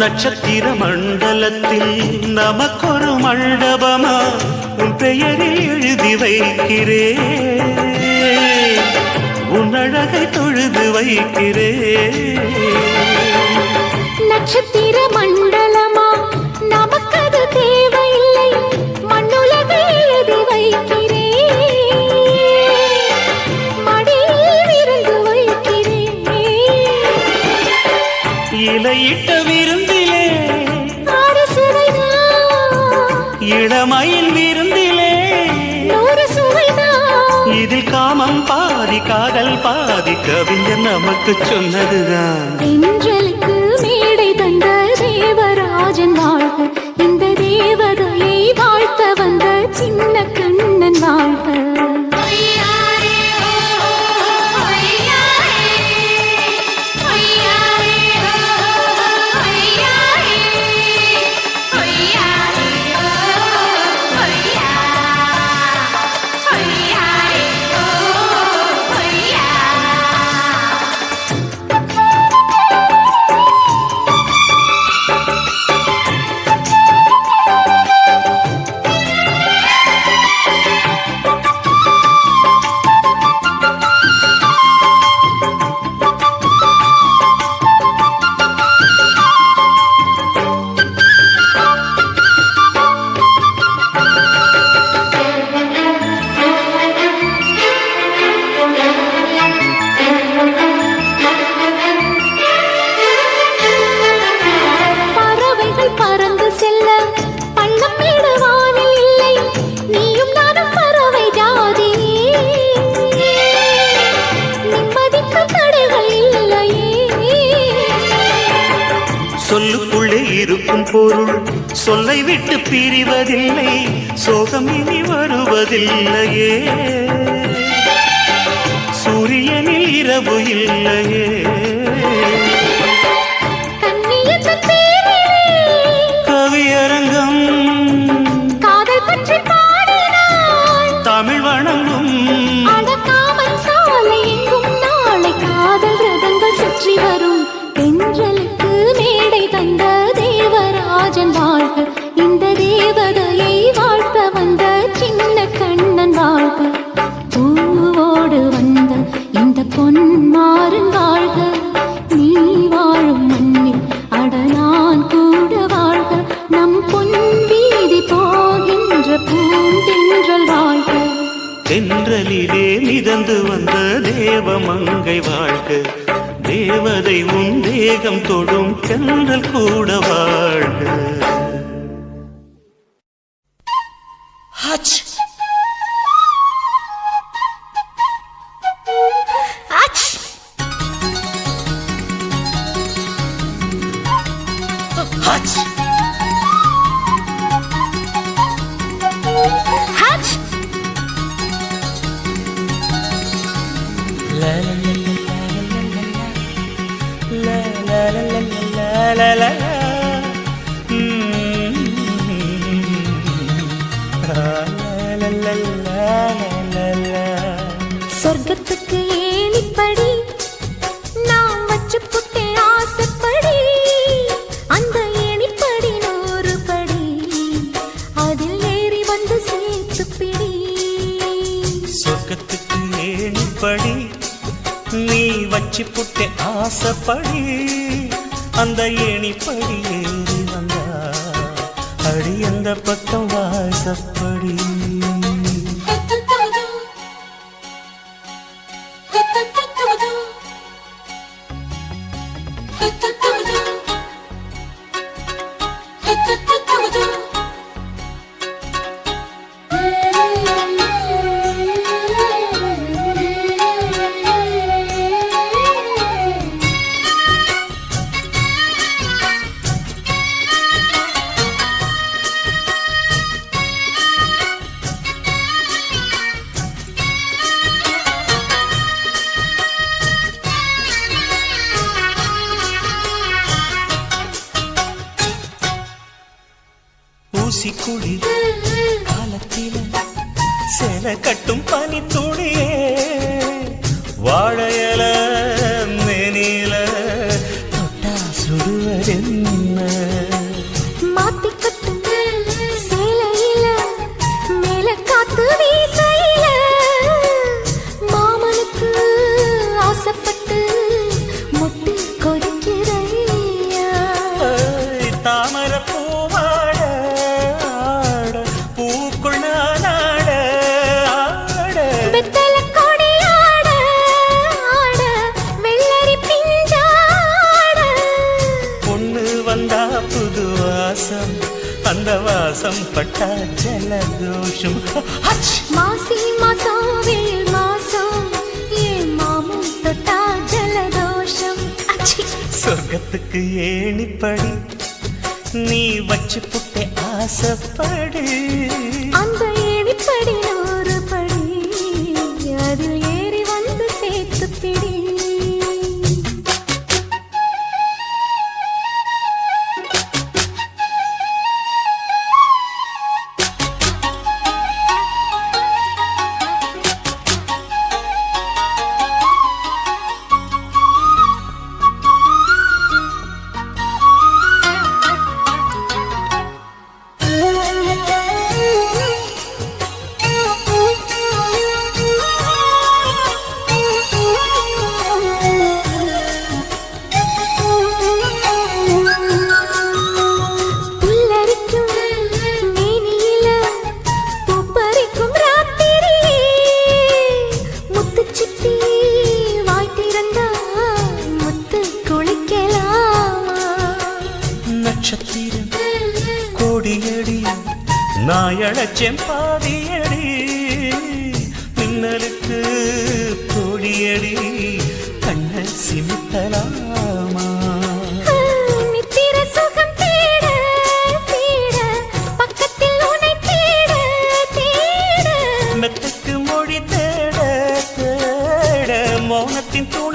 நட்சத்திர மண்டலத்தில் நமக்கொரு மண்டபமா உன் பெயரில் எழுதி வைக்கிறேன், உன் அழகை தொழுது வைக்கிறேன். நட்சத்திர மண்டலமா நமக்கது தேவையில்லை, மண்ணுலகை எழுதி வைக்கிறேன், மடியில் விருந்து வைக்கிறேன். இலையிட்ட விருந்திலே ஆறு சுவைதான், இளமையில் விருந்திலே நூறு சுவைதான். இதில் காமம் பாதி காதல் பாதி கவிஞர் நமக்கு சொன்னதுதான். தென்றலுக்கு மேடை தந்த தேவராஜன் வாழ்க, இந்த தேவதையை வாழ்த்த வந்த சின்ன கண்ணன் வாழ்க. பொருள் சொல்லை விட்டு பிரிவதில்லை, சோகம் இனி வருவதில்லையே. சூரியனில் இரவு இல்லையே. கண்ணியத்தின் பேரிலே கவியரங்கம் காதல் பற்றி பாடினாள். தமிழ் வணங்கும் அடக்காமல் சாலை எங்கும் நாளை காதல் ரதங்கள் சுற்றி வரும். தென்றலுக்கு மேடை தந்த தேவராஜன் வாழ்க, இந்த தேவதையை வாழ்த்த வந்த சின்ன கண்ணன் வாழ்க. பூவோடு வந்த இந்த பொன்மாறன் வாழ்க, நீ வாழும் மண்ணில் அட நான் கூட வாழ்க. நம் பொன் வீதி போகின்ற பூந்தென்றல் வாழ்க. தென்றலிலே மிதந்து வந்த தேவமங்கை வாழ்க, தேவதை உன் தேகம் தொடும் தென்றல் கூட வாழ்க. ஹச் ஆச்! ஹச் ஆச்! la la la la la la la la la. சொர்க்கத்துக்கு ஏணிப்படி நாம் வச்சு புட்டே ஆசைப்படி. அந்த ஏணிப்படி 100 படி, அதில் ஏறி வந்து சேர்த்து பிடி. சொர்க்கத்துக்கு ஏணிப்படி நீ வச்சு புட்டே ஆசைப்படி. அந்த ஏணிப்படி ஏறி வந்தா அடி அந்த பக்கம் வாசப்படி. ஊசி குழி காலத்தில சேல கட்டும் பனி துளியே, வாழையல மேனில தொட்டா சுடுவதென்ன. மாத்திக்கட்டும் சேலையில மேல காத்து வீசையில, மாமனுக்கு ஆசைப்பட்டு முட்டு கொதிக்கிறையா. தாமர பூவாட பூக்குள் நானாட ஆட. வெத்தல கொடி ஆட ஆட, வெள்ளரி பிஞ்சாட. பொண்ணு வந்தா புது வாசம், அந்த வாசம் பட்டா ஜலதோஷம். மாசி மாசம் வெயில் மாசம், ஏன் மாமும் தொட்டா ஜலதோஷம். அச்சி! சொர்க்கத்துக்கு ஏணிப்படி நீ வச்சு புட்டே ஆசைப்படி. அந்த ஏணிப்படி 100 படி, அதில் ஏறி வந்து சேர்த்து பிடி. நாயழச்சேன் பாதியடி மின்னலுக்கு கொடியடி கண்ண சிமிட்டலாமா நித்திர சுகம் தேட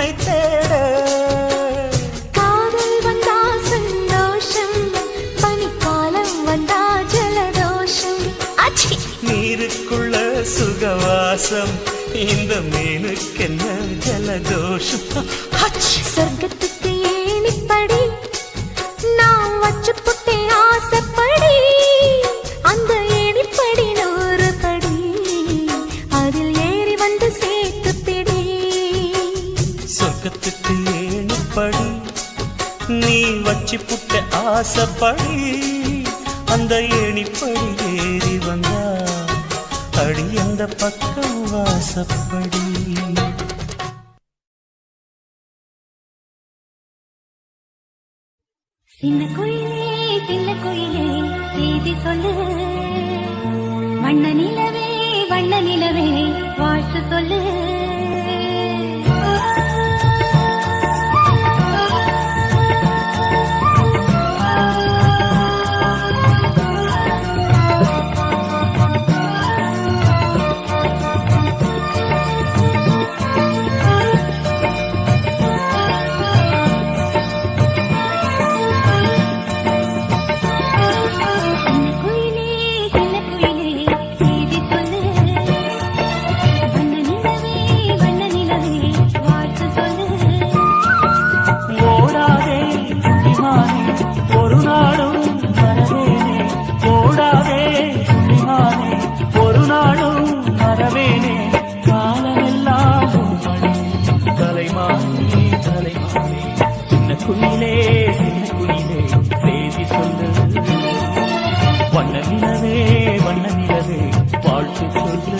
உன்னை தேட. காதல் வந்தா சந்தோஷம், பனிக்காலம் வந்தா ஜலதோஷம். அச்சி நீருக்குள்ள சுகவாசம், இந்த மீனுக்கென்ன ஜலதோஷம். சொர்க்கத்துக்கு ஏணிப்படி நான் வச்சு புட்டே ஆசைப்படி, அந்த ஏணிப்படி 100 படி, அதில் ஏறி வந்து சேர்த்து பிடி. சொர்க்கத்துக்கு ஏணிப்படி நீ வச்சு புட்ட ஆசைப்படி, அந்த ஏணிப்படி ஏறி வந்தா அடி அந்த பக்கம் வாசப்படி. சின்ன குயிலே செய்தி சொல்லு, வண்ண நிலவே வாழ்த்து சொல்லு. வண்ண நிலவே வாழ்த்து சொல்லு.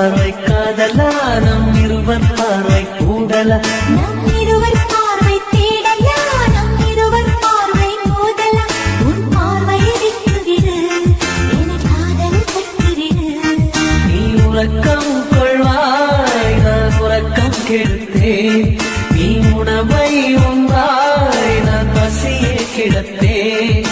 பார்வை காதலா நம் இருவர் பார்வை கூடலா நம் இருவர் பார்வை தேடலா நம் இருவர் பார்வை மோதலா உன் பார்வையை விட்டுவிடு என காதல் கட்டுவிடு நீ உறக்கம் கொள்வாய் நான் உறக்கம் கெடுத்தேன் நீ உணவை உண்டாய் நான் பசியே கிடப்பேன்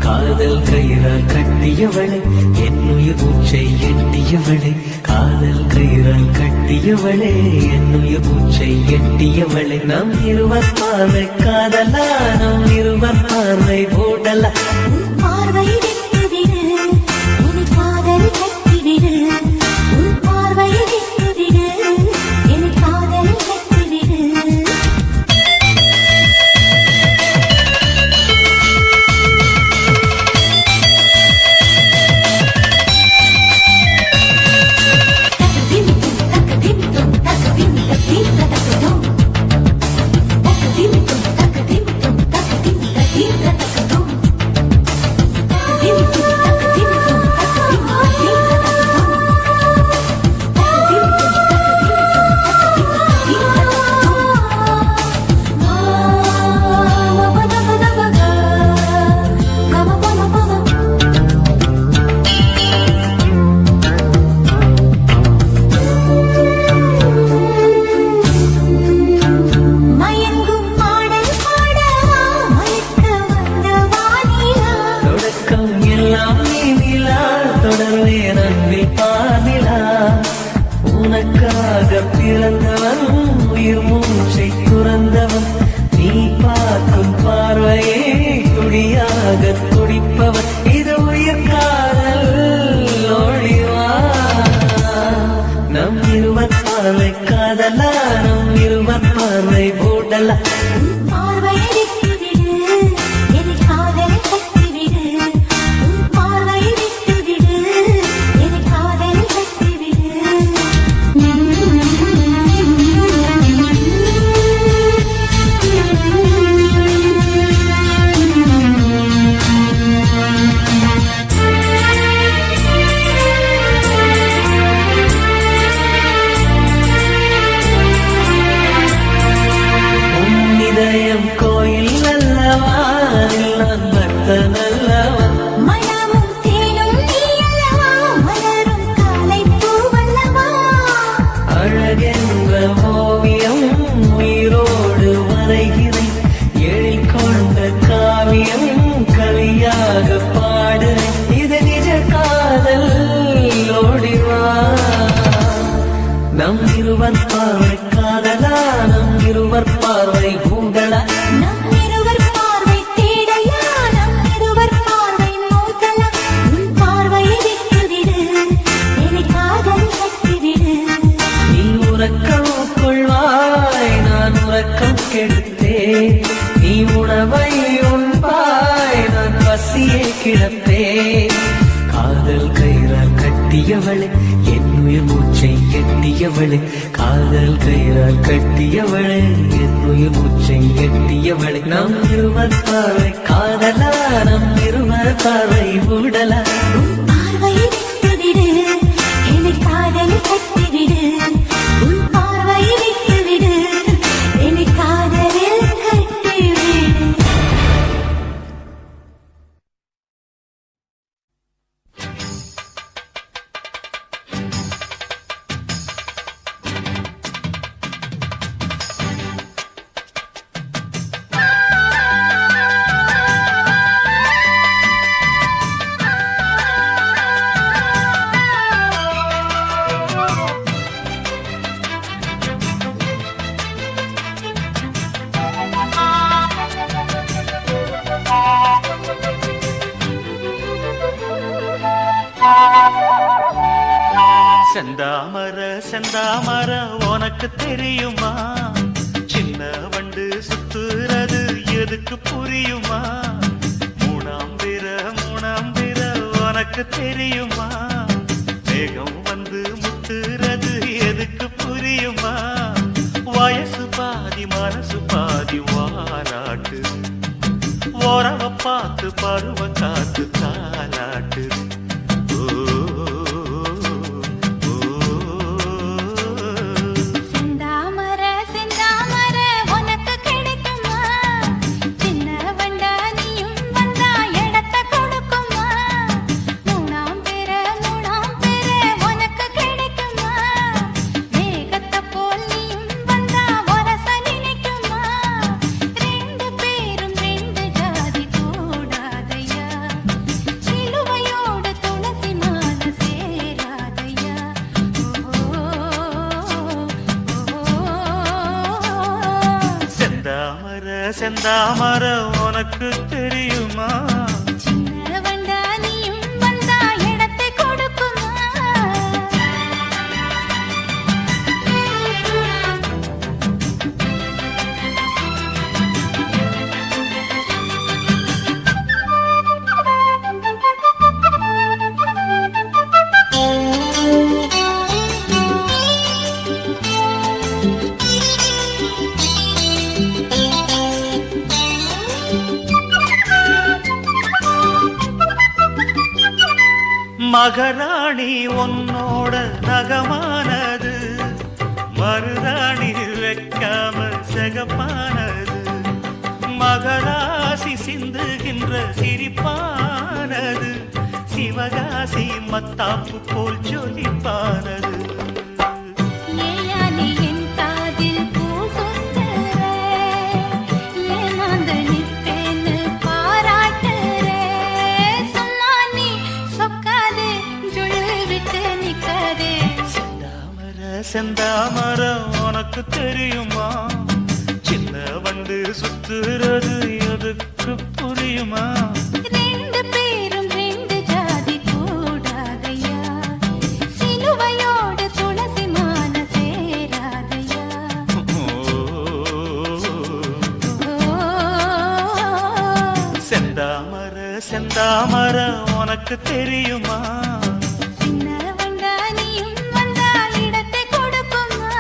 காதல் கயிறால் கட்டியவளே என் உயிர் மூச்சை எட்டியவளே காதல் கயிறால் கட்டியவளே என் உயிர் மூச்சை எட்டியவளே நம் இருவர் பார்வை காதலா நம் இருவர் பார்வை போடலா உன் பார்வையை விட்டுவிடு என காதல் கட்டுவிடு உன் பார்வையை விட்டுவிடு என காதல் கட்டுவிடு மயங்கும் பாடல் பாடவா மயக்க வந்த வானிலா தொடக்கம் எல்லாம் நீலா தொடர்வே நன்றி பானிலா உனக்காக பிறந்தவன் உயிர் மூச்சை துறந்தவன் நீ பார்க்கும் பார்வையே துடியாக துடிப்பவன் இது உயிர் காதல் ஒளிவா நம் இருவர் பார்வை காதலா நம் இருவர் பார்வை போடலா உன் பார்வையை விட்டுவிடு என காதல் கட்டுவிடு உன் பார்வையை விட்டுவிடு என காதல் உன் இதயம் கோயில் அல்லவா அதில் நான் பக்தன் அல்லவா மனமும் தேனும் நீ அல்லவா மலரும் காலை பூவல்லவா அழகென்ற ஓவியம் உயிரோடு வரைகிறேன் எழில் கொண்ட காவியம் கவியாக பாடு இது நிஜ காதல் ஓடிவா நம் இருவர் பார்வை காதலா நம் இருவர் பார்வை கூடலா நம் இருவர் பார்வை தேடலா நம் இருவர் பார்வை மோதலா உன் பார்வையை விட்டுவிடு என காதல் கட்டுவிடு நீ உறக்கம் கொள்வாய் நான் உறக்கம் கெடுத்தேன் நீ உணவை உண்பாய் நான் பசியை கிடப்பேன் காதல் கயிறால் கட்டியவளே என் உயிர் மூச்சை எட்டியவளே காதல் கயிறால் கட்டியவளே என் உயிர் மூச்சை எட்டியவளே நம் இருவர் பார்வை காதலா நம் இருவர் பார்வை ஊடலா உன் பார்வையை விட்டுவிடு என காதல் கட்டுவிடு உன் பார்வையை விட்டுவிடு என காதல் கட்டுவிடு செந்தாமர செந்தாமர உனக்கு தெரியுமா சின்ன வண்டு சுத்துறது எதுக்கு புரியுமா மூணாம் பிற உனக்கு தெரியுமா வேகம் வந்து முத்துறது எதுக்கு புரியுமா வயசு பாதி மனசு பாதி வாராட்டு ஓரவ பார்த்து பருவ காத்து தாலாட்டு ஓ, ஓ, ஓ. செந்தாமர உனக்கு தெரியுமா? சின்ன வண்டா நீயும் வந்தா இடத்தை கொடுக்குமா? மகராணி உன்னோட நகமானது, மருதாணி வைக்காம சிகப்பானது, மகராசி சிந்துகின்ற சிரிப்பானது, சிவகாசி மத்தாப்பு போல் ஜொலிப்பானது. ஏயா நீ என் காதில் பூ சொன்னற, ஏமாந்து நிப்பேன்னு பாராட்டுற. சொன்னா நீ சொக்காதே, ஜொல்லு விட்டு நிக்காதே. செந்தாமர செந்தாமர உனக்கு தெரியுமா? சின்ன வண்டு சுத்துறது எதுக்கு புரியுமா? ரெண்டு பேரும் ரெண்டு ஜாதி கூடாதையா, சிலுவையோடு துளசி மான சேராதையா. செந்தாமர செந்தாமர உனக்கு தெரியுமா? சின்ன வண்டா நீயும் வந்தா இடத்தை கொடுக்குமா?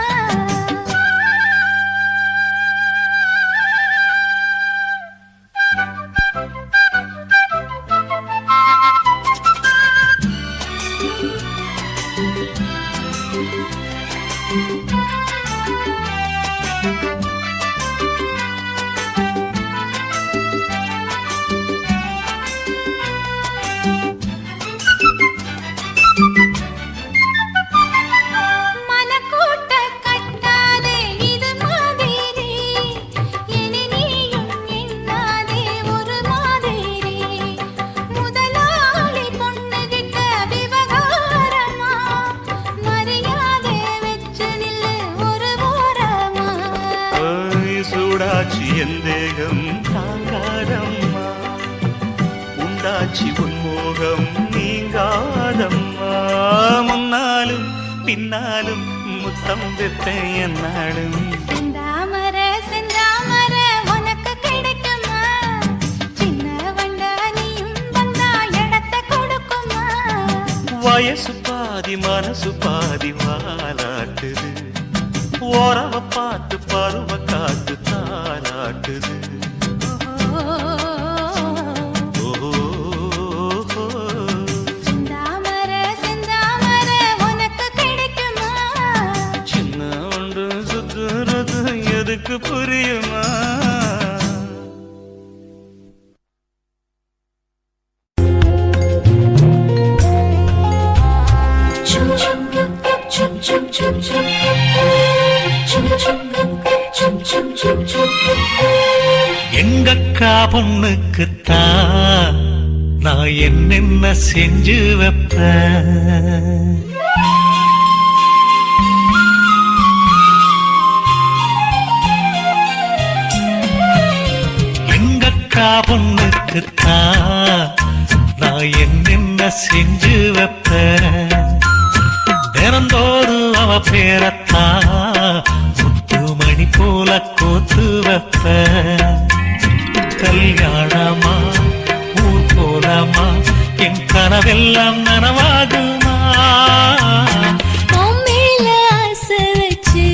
மனக்கூட்ட கட்டாதே இது மாதிரி, இனி நீயும் எண்ணாதே ஒரு மாதிரி. முதலாளி பொண்ணுகிட்ட விவகாரமா, மரியாதை வச்சு நில்லு ஒரு ஓரமா. ஓய், சூடாச்சி என் தேகம் தாங்காதம்மா, உண்டாச்சி உன்மோகம் நீங்காதம்மா. முன்னாலும் பின்னாலும் முத்தம் பெற்றேன் என்னாலும். செந்தாமர செந்தாமர உனக்கு கிடைக்குமா? சின்ன வண்டா நீயும் வந்தா இடத்தை கொடுக்குமா? வயசு பாதி மனசு பாதி வாலாட்டுது, ஓரவ பார்த்து பருவ காத்து தாலாட்டுது. செந்தாமர செந்தாமர உனக்கு கிடைக்குமா? சின்ன ஒன்று சுத்துறது எதுக்கு புரியுமா? Chum chum chum chum chum chum chum chum chum chum chum chum. எங்கக்கா பொண்ணுக்குத்தான் நான் என்னென்ன செஞ்சு வைப்பேன். எங்கக்கா பொண்ணுக்குத்தான் நான் என்னென்ன செஞ்சு வைப்பேன். தினந்தோறும் அவ பேரத்தான் முத்துமணி போல கோத்து வைப்பேன். கல்யாணமா ஊர் போலமா என் கனவெல்லாம் நனவாகுமா? உன் மேல ஆசை வச்சு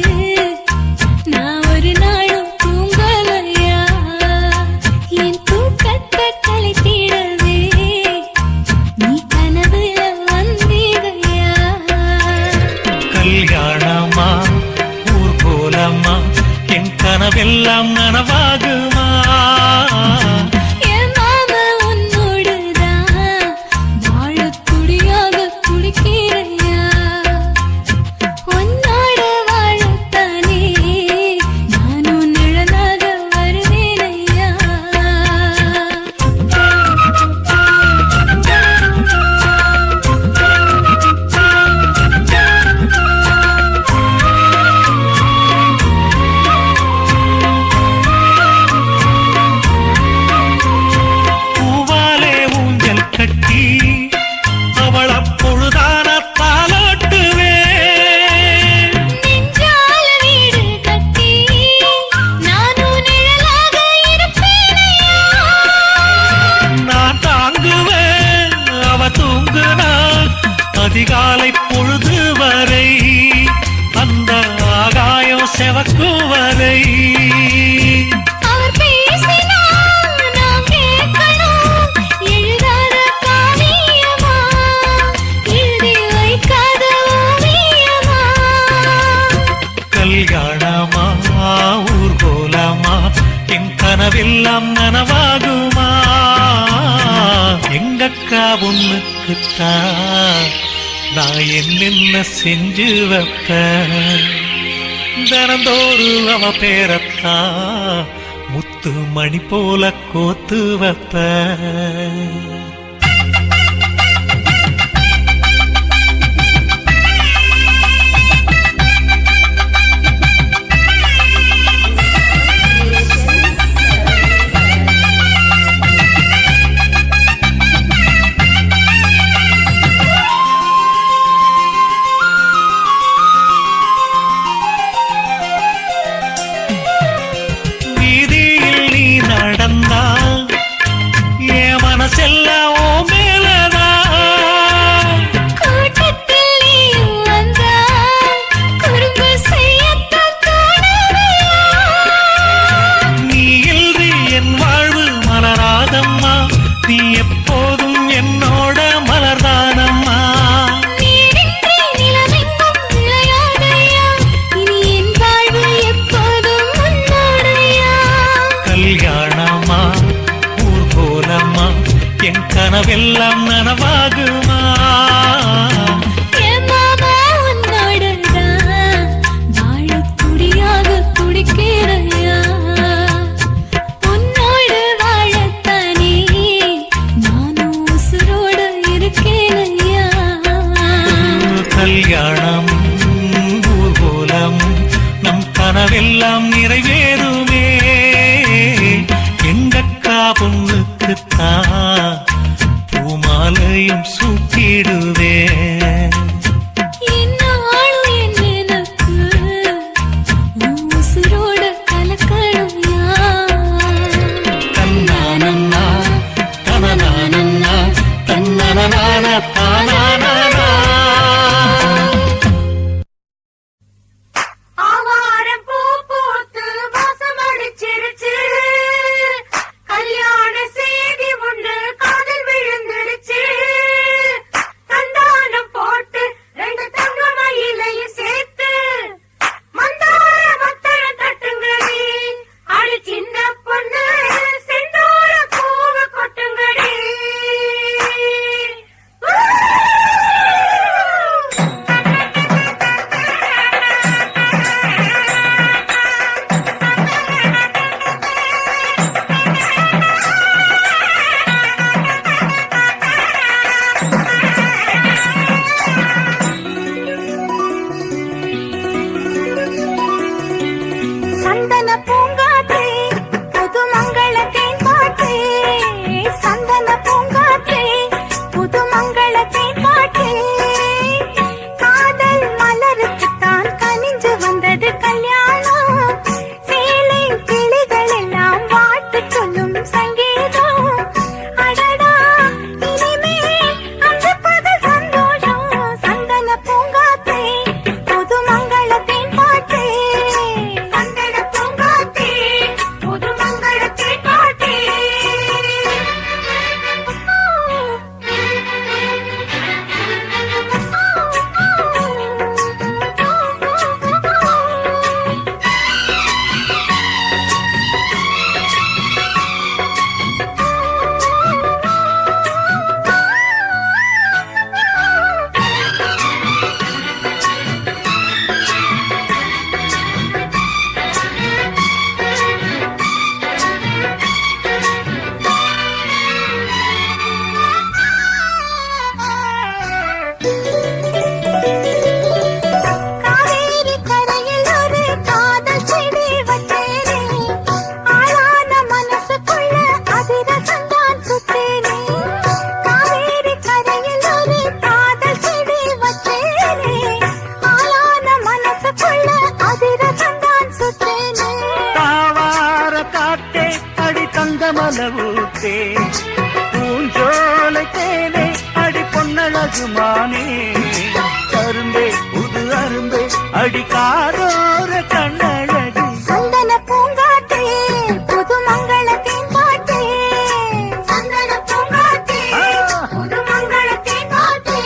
நான் ஒரு நாளும் தூங்கலையா, என் தூக்கத்தை கலைத்திடவே நீ கனவுல வந்திடையா. கல்யாணமா ஊர் போலமா என் கனவெல்லாம் நனவாகுமா? என் மாமா உன்னோடுதான் வாழத் துடியாக துடிக்கிறையா, உன்னோட வாழத்தானே நானும் நிழலாக வருவேனையா. அதிகாலை பொழுது வரை அந்த ஆகாயம் செவக்கும் வரை அவர் பேசினால் நாம் கேட்கணும். எழுதாத காவியமா, எழுதி வைக்காத ஓவியமா. கல்யாணமா ஊர்கோலமா என் கனவெல்லாம் நனவாகுமா எங்கக்கா ஒண்ணுக்குத்தான் நான் என்னென்ன செஞ்சு வைப்பேன் தினந்தோறு அவ பேரத்தான் முத்து மணி போல கோத்து வைப்பேன் மனசெல்லாம் ஓ மேலதான் கூட்டத்தில் நீ வந்தால் குறும்பு செய்யத்தான் தோணுதையா? நீ இல்றி என் வாழ்வு மலராதம்மா நீ எப்போதும் என்னோட மலர்தானம்மா நீரின்றி நிலவெங்கும் விளையாடையா? இனி என் வாழ்வு எப்போதும் உன்னோடையா? கல்யாணமா ஊர்கோலமா என் கனவெல்லாம் நனவாகுமா என் மாமா உன்னோடதான் வாழத் துடியாக துடிக்கிறையா? உன்னோடு வாழத்தானே நானும் உசுரோடு இருக்கேனையா? கல்யாணம் ஊர்கோலம் நம் கனவெல்லாம் நிறைவேறுமே எங்கக்கா பொண்ணுக்குத்தான் பூமாலையும் சூட்டிடுவேன் என்னாலும் என் எனக்கு உன் உசுரோடு கலக்கணும்யா? தன்னானன்னா தனனானன்னா தன்னனனான தானானா ஆவாரம் பூ பூத்து வாசம் அடிச்சிருச்சு கல்யாண செய்தி ஒன்று காதில் விழுந்துருச்சு தந்தானம் அழகுமானே அரும்பே புது அரும்பே அடிக்காதோர கண்ணழகு சந்தன பூங்காற்றே புது மங்களத்தின் பாட்டே சந்தன பூங்காற்றே புது மங்களத்தின் பாட்டே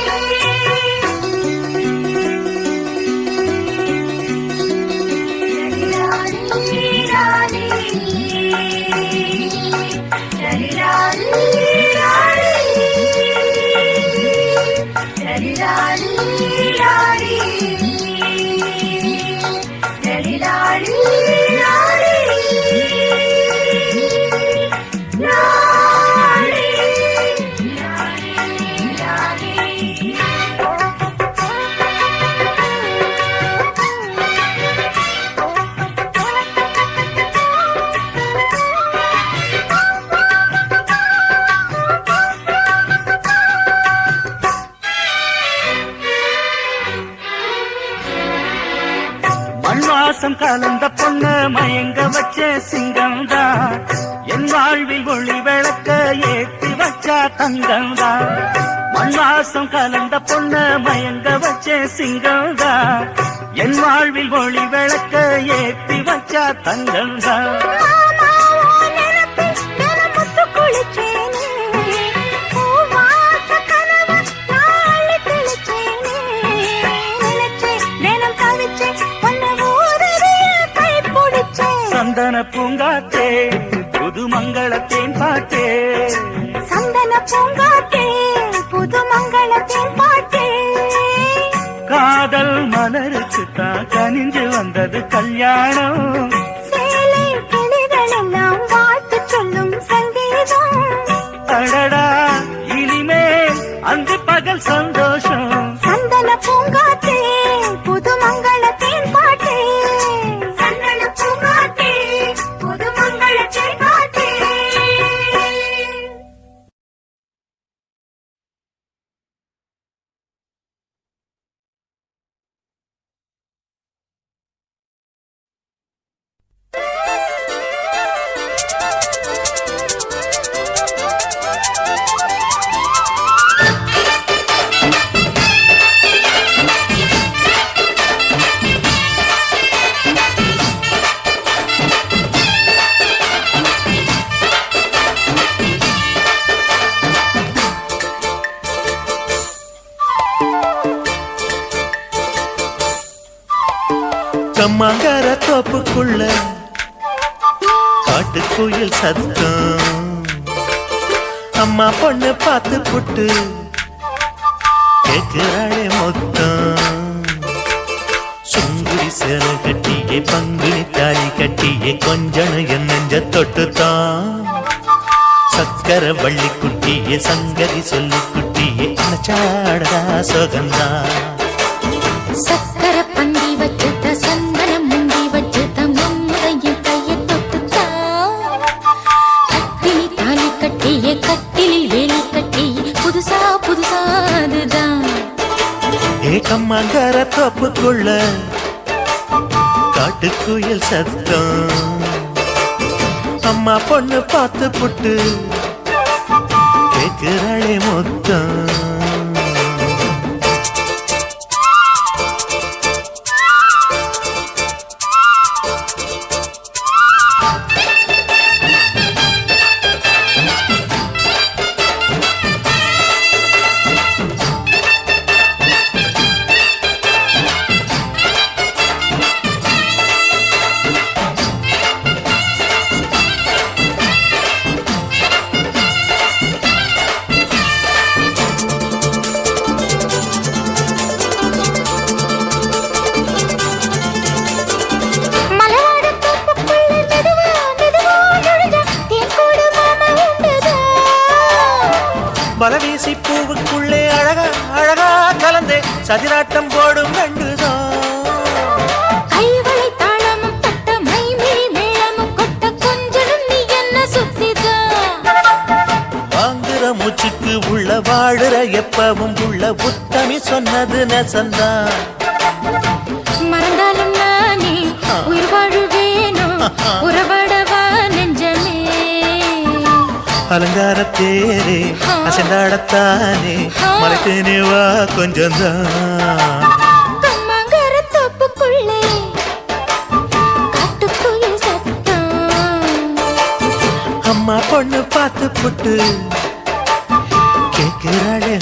மண்வாசம் கலந்த பொண்ணு மயங்க வச்ச சிங்கம்தான் என் வாழ்வில் ஒளி விளக்க ஏற்றி வச்சா தங்கம்தான் மண்வாசம் கலந்த பொண்ணு மயங்க வச்ச சிங்கம்தான் என் வாழ்வில் ஒளி விளக்க ஏற்றி வச்சா தங்கம்தான் சந்தன பூங்காற்றே புது மங்களத்தின் பாட்டே சந்தன பூங்காற்றே புது மங்களத்தின் பாட்டே காதல் மலருக்கு தான் கனிஞ்சு வந்தது கல்யாணம் சேலை கிளிகளெல்லாம் வாழ்த்து சொல்லும் சங்கீதம் அடடா இனிமேல் அங்கு பகல் சந்தோஷம் சந்தன பூங்காற்றே புது மங்களத்தின் பாட்டே சந்தன பூங்காற்றே புது மங்களத்தின் பாட்டே கம்மாங்கர தோப்புக்குள்ள காட்டுக்குயில் சத்தம் அம்மா பொண்ணு பார்த்து புட்டு கேட்கிறாளே மொத்தம் சுங்குடி சேலை கட்டியே பங்குனி தாலி கட்டியே கொஞ்சம் என் நெஞ்ச தொட்டுத்தான் சக்கர வள்ளி குட்டியே சங்கதி சொல்லி குட்டியே அணைச்சாடா சுகந்தான் சக்கர பந்தி வச்சுட்ட சந்தனம் முந்தி வச்சுட்ட மம்முதையும் கையை தொட்டுத்தா கட்டினி தாலி கட்டியே கட்டிலில் வேலி கட்டி புதுசா புதுசா அதுதான் ஏகம்மாங்கர தோப்புக்குள்ள காட்டுக்குயில் சத்தம் அம்மா பொண்ணு பார்த்து புட்டு கேட்கிறாளே மொத்தம் பலவீசி பூவுக்குள்ளே அழகா அழகா கலந்தே சதிராட்டம் போடும் ரெண்டுதான் கைவளை தாளமும் தட்ட மைமிழி மேளமும் கொட்ட கொஞ்சம் நீ என்ன சுத்திதான் வாங்குற மூச்சுக்கு உள்ள வாழுற எப்பவும் உள்ள உத்தமி சொன்னது நெசந்தான் மறந்தாலும் நானே உயிர் வாழுவேனோ உறவாடவா நெஞ்சமே அலங்கார தேரே அசைந்தாடத்தானே மலைத்தேனே வா கொஞ்சம் தான் கம்மங்கர தோப்புக்குள்ளே காட்டுக்குயில் சத்தம் அம்மா பொண்ணு பார்த்து புட்டு கேட்கிறாளே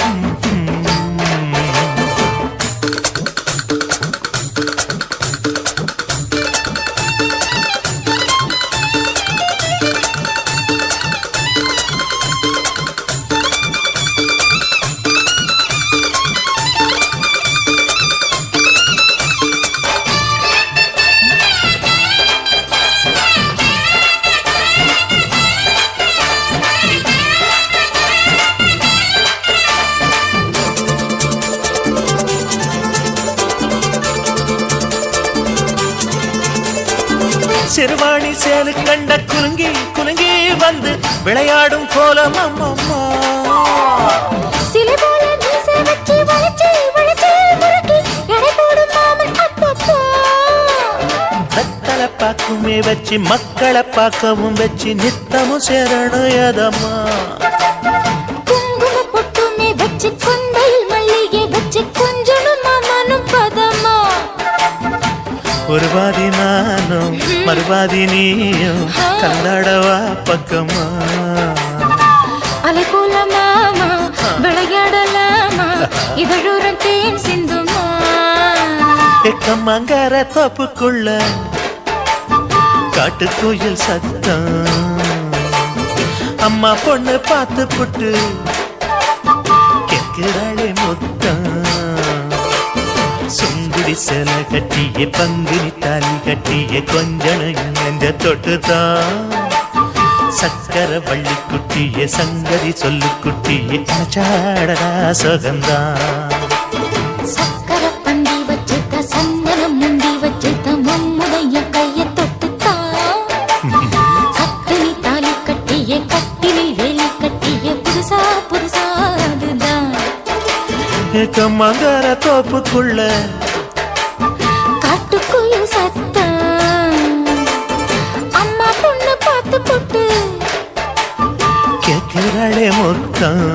சிறுவாணி சேலு கண்ட குலுங்கி குலுங்கி வந்து விளையாடும் கோலம் அம்மம்மா சிலை போல மீசை வச்சு வளைச்சு வளைச்சு முறுக்கி எடை போடும் மாமன் அப்பப்பா வெத்தலை பாக்குமே வச்சு மக்களை பார்க்கவும் வச்சு நித்தமும் சேரணும் எதம்மா குங்கும பொட்டுமே வச்சு கொந்தையில் மல்லிகை வச்சு கொஞ்சனும் மாமனும் பதமா ஒரு பாதி நானும் மறுபாதி நீயும் கல்லாடவா பக்கமா அலை போல மாமா விளையாடலாமா இதழூரம் தேன் சிந்துமா எக்கம்மங்கர தோப்புக்குள்ள காட்டுக்குயில் சத்தம் அம்மா பொண்ணு பார்த்து புட்டு கேட்கிறாளே முத்தம் சுங்குடி சேல கட்டிய பங்குனி தாலி கட்டிய கொஞ்சனையும் நெஞ்ச தொட்டுதான் சக்கர வள்ளி குட்டிய சங்கதி சொல்லு குட்டிய சாடடா சுகந்தான் சக்கர பந்தி வச்சுட்ட சந்தனம் முந்தி வச்சுட்ட மம்முடைய கைய தொட்டுத்தான் கத்தினி தாலி கட்டிய கட்டிலில் வேலி கட்டிய புதுசா புதுசா அதுதான் எக்கம்மங்கர தோப்புக்குள்ள காட்டுக்குயில் சத்தம் அம்மா பொண்ணு பார்த்து போட்டு கேட்கிறாளே முத்தம்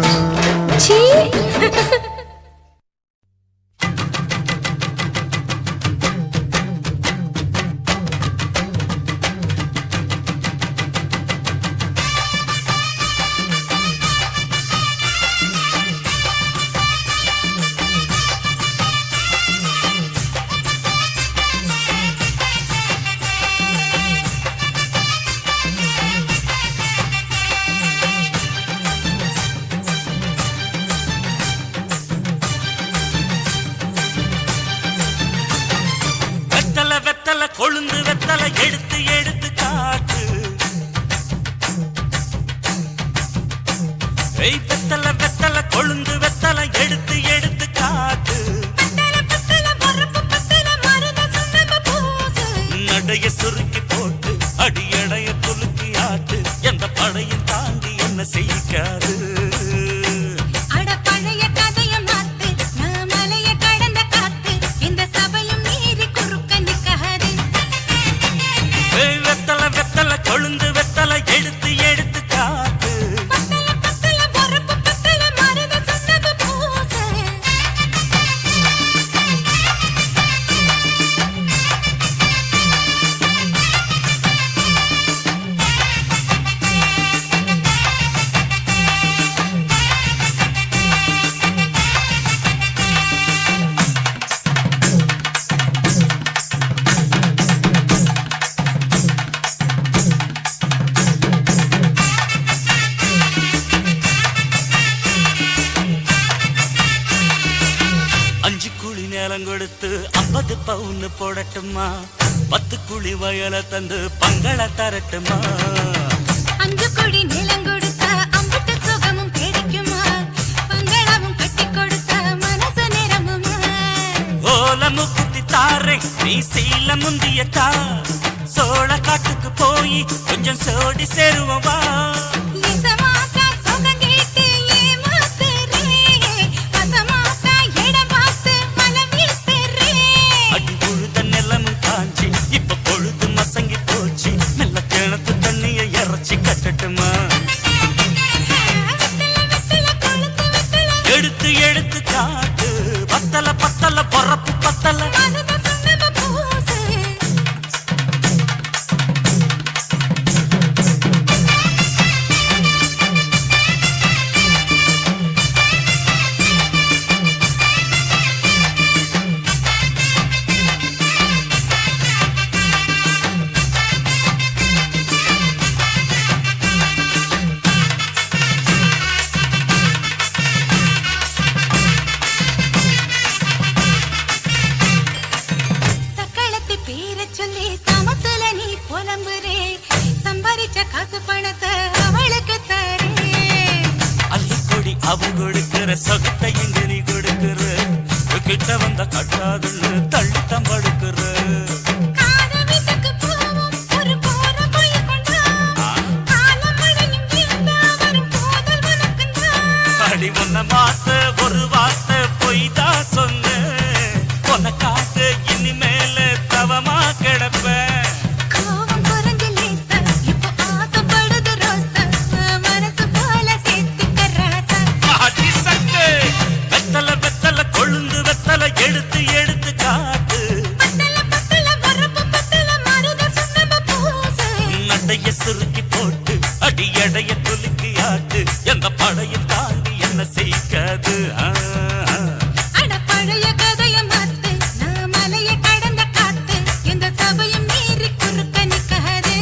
சீ வெத்தல கொழுந்து வெத்தல எடுத்து எடுத்து காட்டு வெத்தல வெத்தல கொழுந்து வெத்தல எடுத்து எடுத்து காட்டு நடைய சுருக்கி போட்டு அடியடைய துலுக்கி ஆட்டு எந்த படையும் தாண்டி என்ன செய்யாது கொழுந்து வெத்தல எடுத்து எடுத்து காட்டு கொடுத்து 50 பவுன் போடட்டுமா 10 குழி வயல தந்து பங்கள தரட்டுமா 5 குழி நிலம் கொடுத்தா அம்பட்டு சுகமும் கிடைக்குமா பங்களவும் கட்டி கொடுத்தா மனசு நிரம்புமா ஓல முக்குத்தி தாரே நீ சீல முந்தியத்தா சோழ காட்டுக்கு போய் கொஞ்சம் சோடி சேருவா அவன் கொடுக்கிற சொகத்தை இங்க நீ கொடுக்கிற கிட்ட வந்த கட்டாதுன்னு தள்ளித்தான் படுக்கிற அடி உன்னை மாத்த ஒரு வார்த்தை பொய்தான் சொன்ன உன்னை காத்து இனிமேல தவமா கிடப்பேன் எடுத்து எடுத்து காட்டு நடைய சுருக்கி போட்டு அடி எடைய துலுக்கி ஆட்டு எந்த படையும் தாண்டி என்ன செய்யாது பழைய கதைய மாத்து நான் மலையை கடந்த காத்து இந்த சபையும் மீறி குறுக்க நிக்காது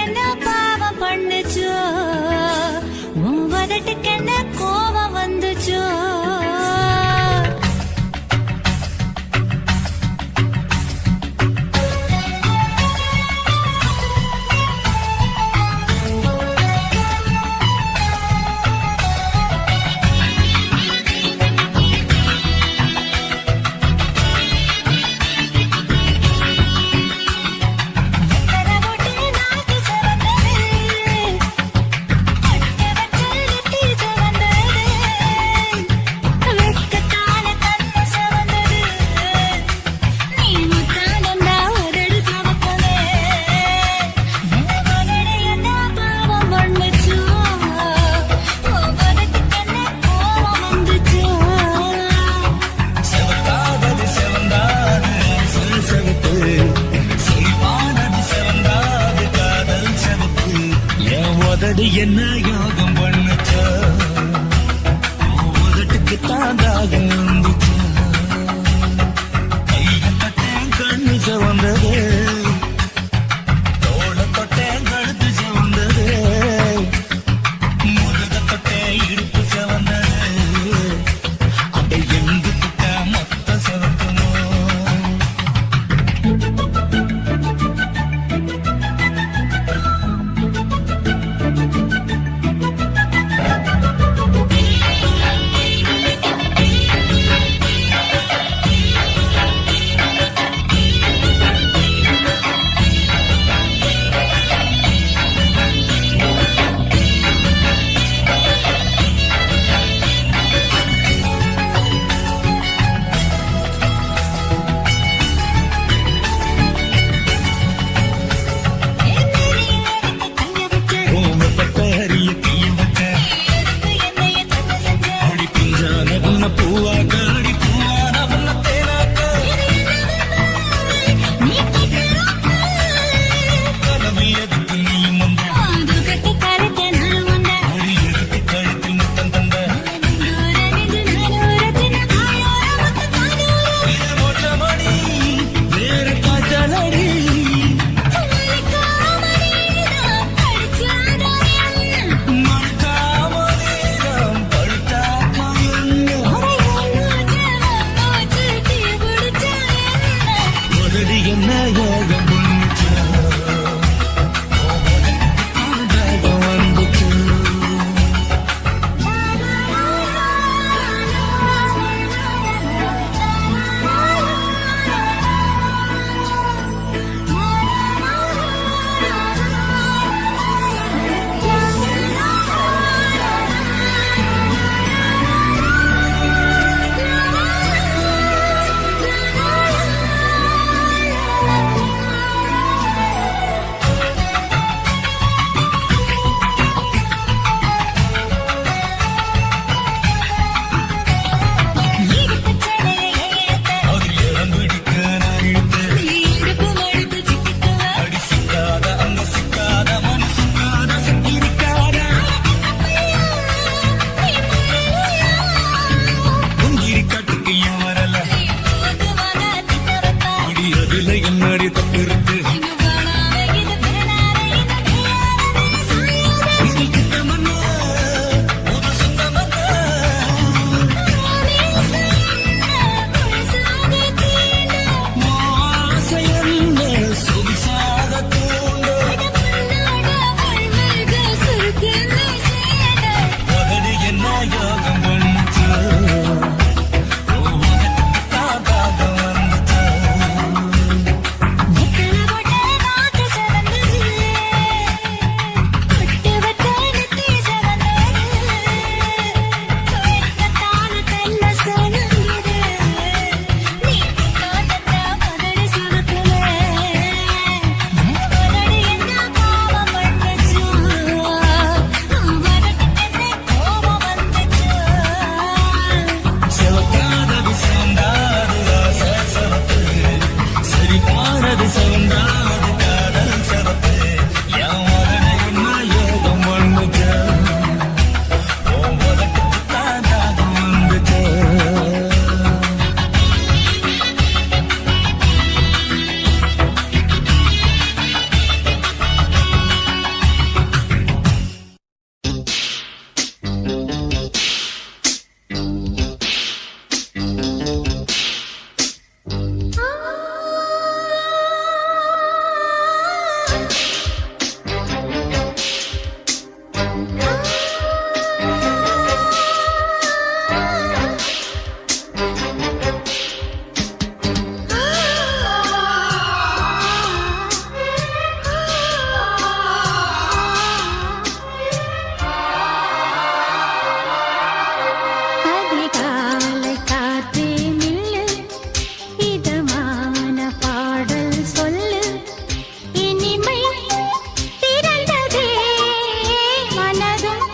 என்ன பாவம் பண்ணுச்சோ உன் வதட்டுக்கு என்ன கோபம் வந்துச்சோ என்ன யோகம் பண்ணுச்சா உதட்டுக்கு தாண்டாக வந்துச்சா கையத்தேன் கண்ணு சவந்தது தோளத்தொட்டேன் கழுத்து சவந்தது முதுகத்தொட்டேன் இடுப்பு சவந்தது அதை எங்கு கிட்ட மொத்த சவக்கமோ அதிகாலை காற்றே நில்லு, இதமான பாடல் சொல்லு, இனிமை பிறந்ததே மனதும்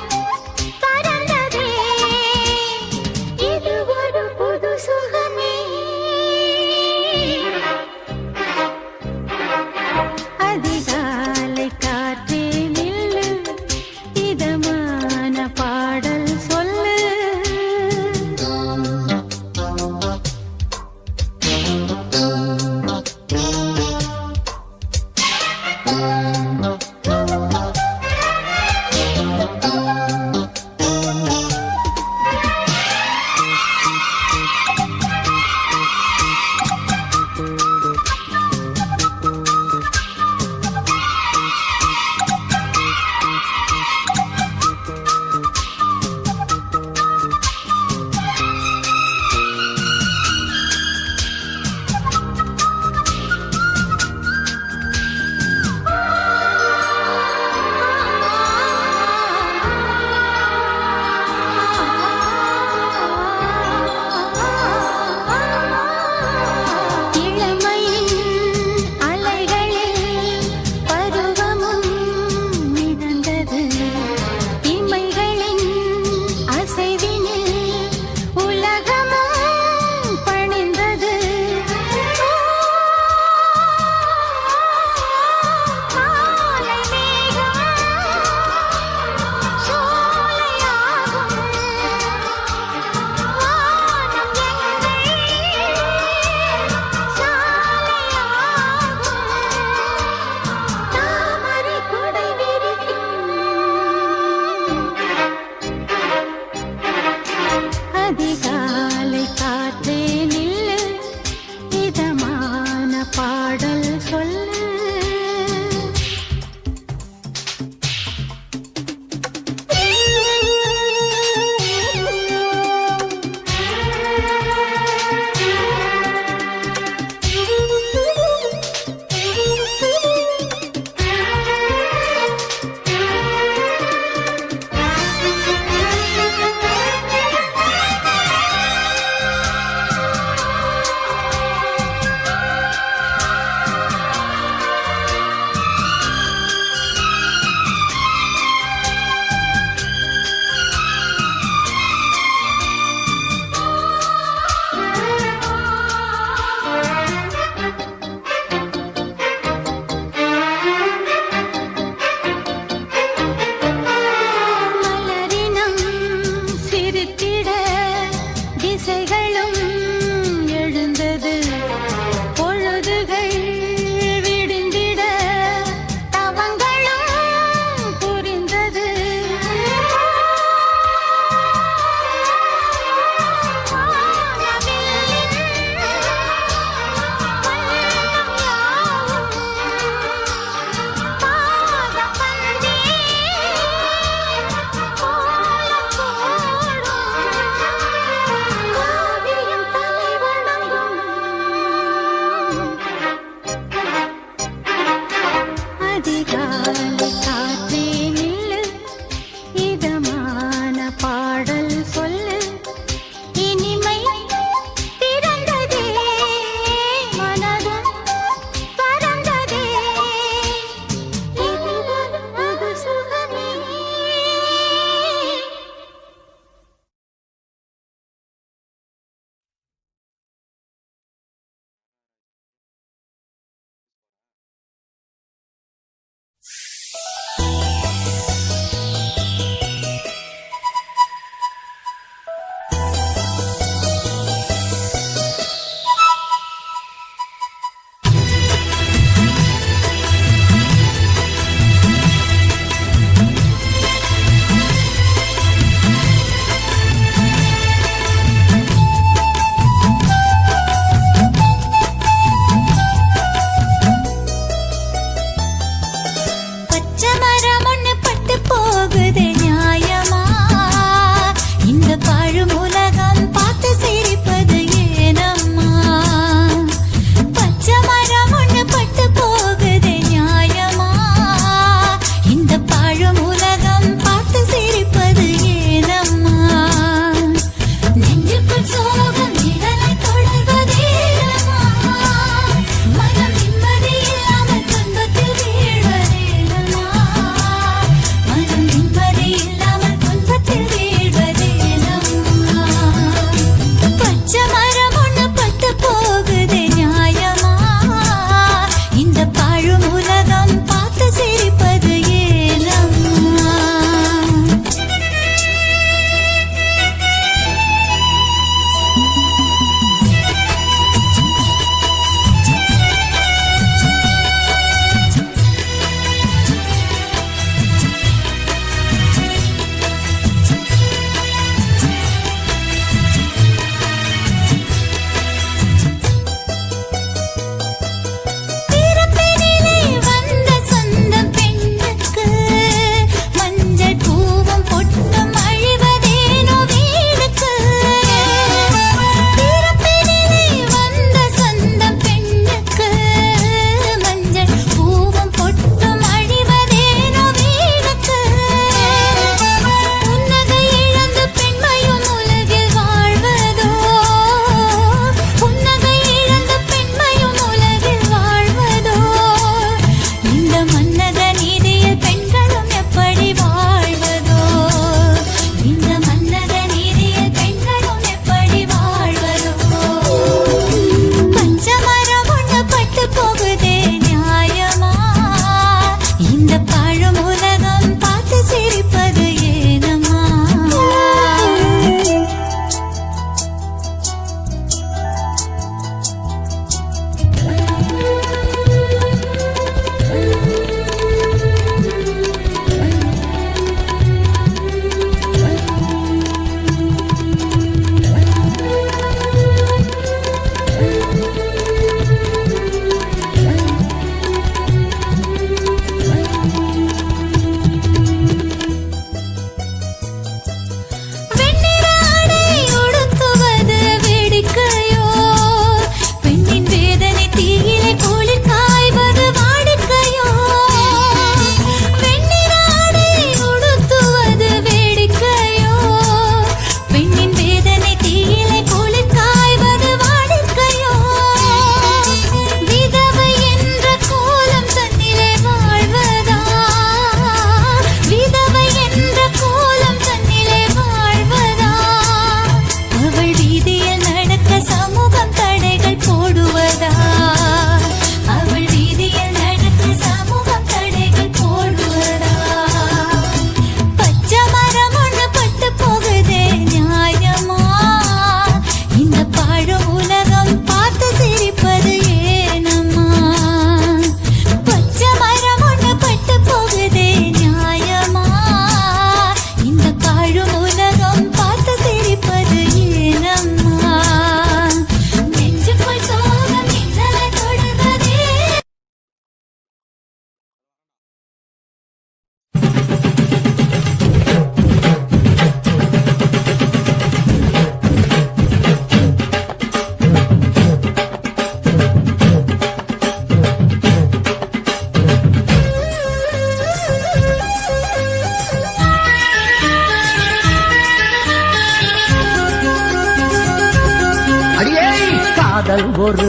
காதல் ஒரு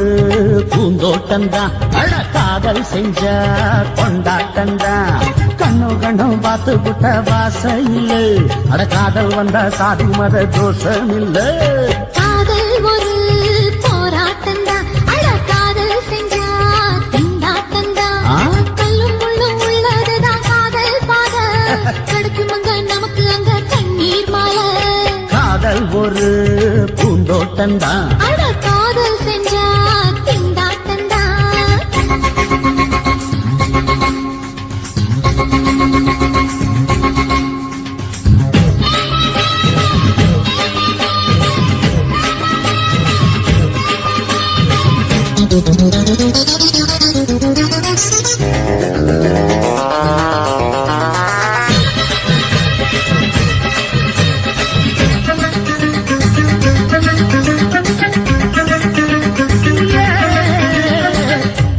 பூந்தோட்டம்தான் அட காதல் செஞ்ச கொண்டாட்டம்தான் கண்ணு கண்ணு பார்த்து புட்ட வாசையில் அட காதல் வந்தா சாதி மத தோஷம் இல்ல காதல் ஒரு போராட்டம்தான் அட காதல் செஞ்சா திண்டாட்டம்தான் கல்லும் முள்ளும் உள்ளதுதான் காதல் பாத கிடைக்கும் அங்க நமக்கு அங்க கண்ணீர் மாலை காதல் ஒரு பூந்தோட்டம்தான் அட காதல் செஞ்சா திண்டாட்டம்தான்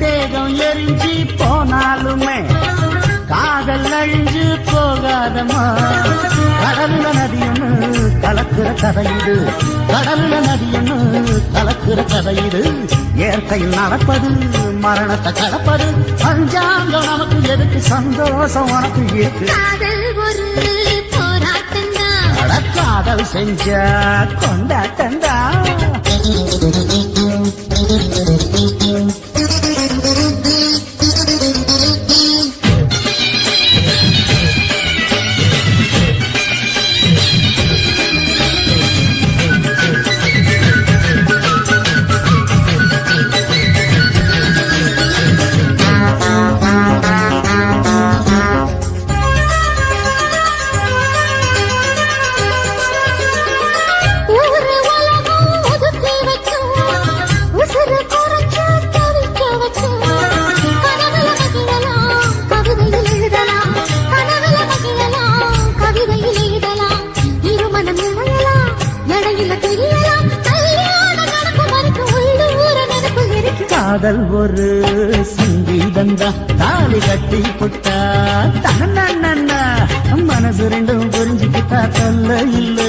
தேகம் எரிஞ்சு போனாலுமே காதல் அழிஞ்சு போகாதமா கடல்ல நதியொன்னு கலக்குற கதையிடு கடல்ல நதியொன்னு கலக்குற கதையிடு இயற்கை நடப்பது மரணத்தை கடப்பது பஞ்சாங்கம் நமக்கு எதுக்கு சந்தோஷம் உனக்கு இருக்கு காதல் ஒரு போராட்டம்தான் அட காதல் செஞ்ச கொண்டாட்டம்தான் ஊரு உலகம் ஒதுக்கி வைக்கும் உசுறு குறைச்சு தவிக்க வைக்கும் கனவுல மகிழலாம் கவிதையில் எழுதலாம் கனவுல மகிழலாம் கவிதையில் எழுதலாம் இருமனம் இணையலாம் இடையில தெரியலாம் கல்யாண நடப்பு மறைக்கும் உள்ளூர நடப்பு இருக்கு காதல் ஒரு சங்கீதந்தான் தாலி கட்டி புட்டா தன்னா மனசு ரெண்டும் புரிஞ்சுக்கிட்டா தொல்ல இல்ல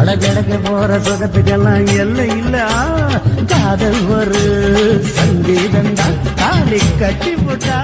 அழகழக போற சுகத்துக்கெல்லாம் எல்லை இல்ல காதல் ஒரு சங்கீதந்தான் தாலி கட்டி புட்டா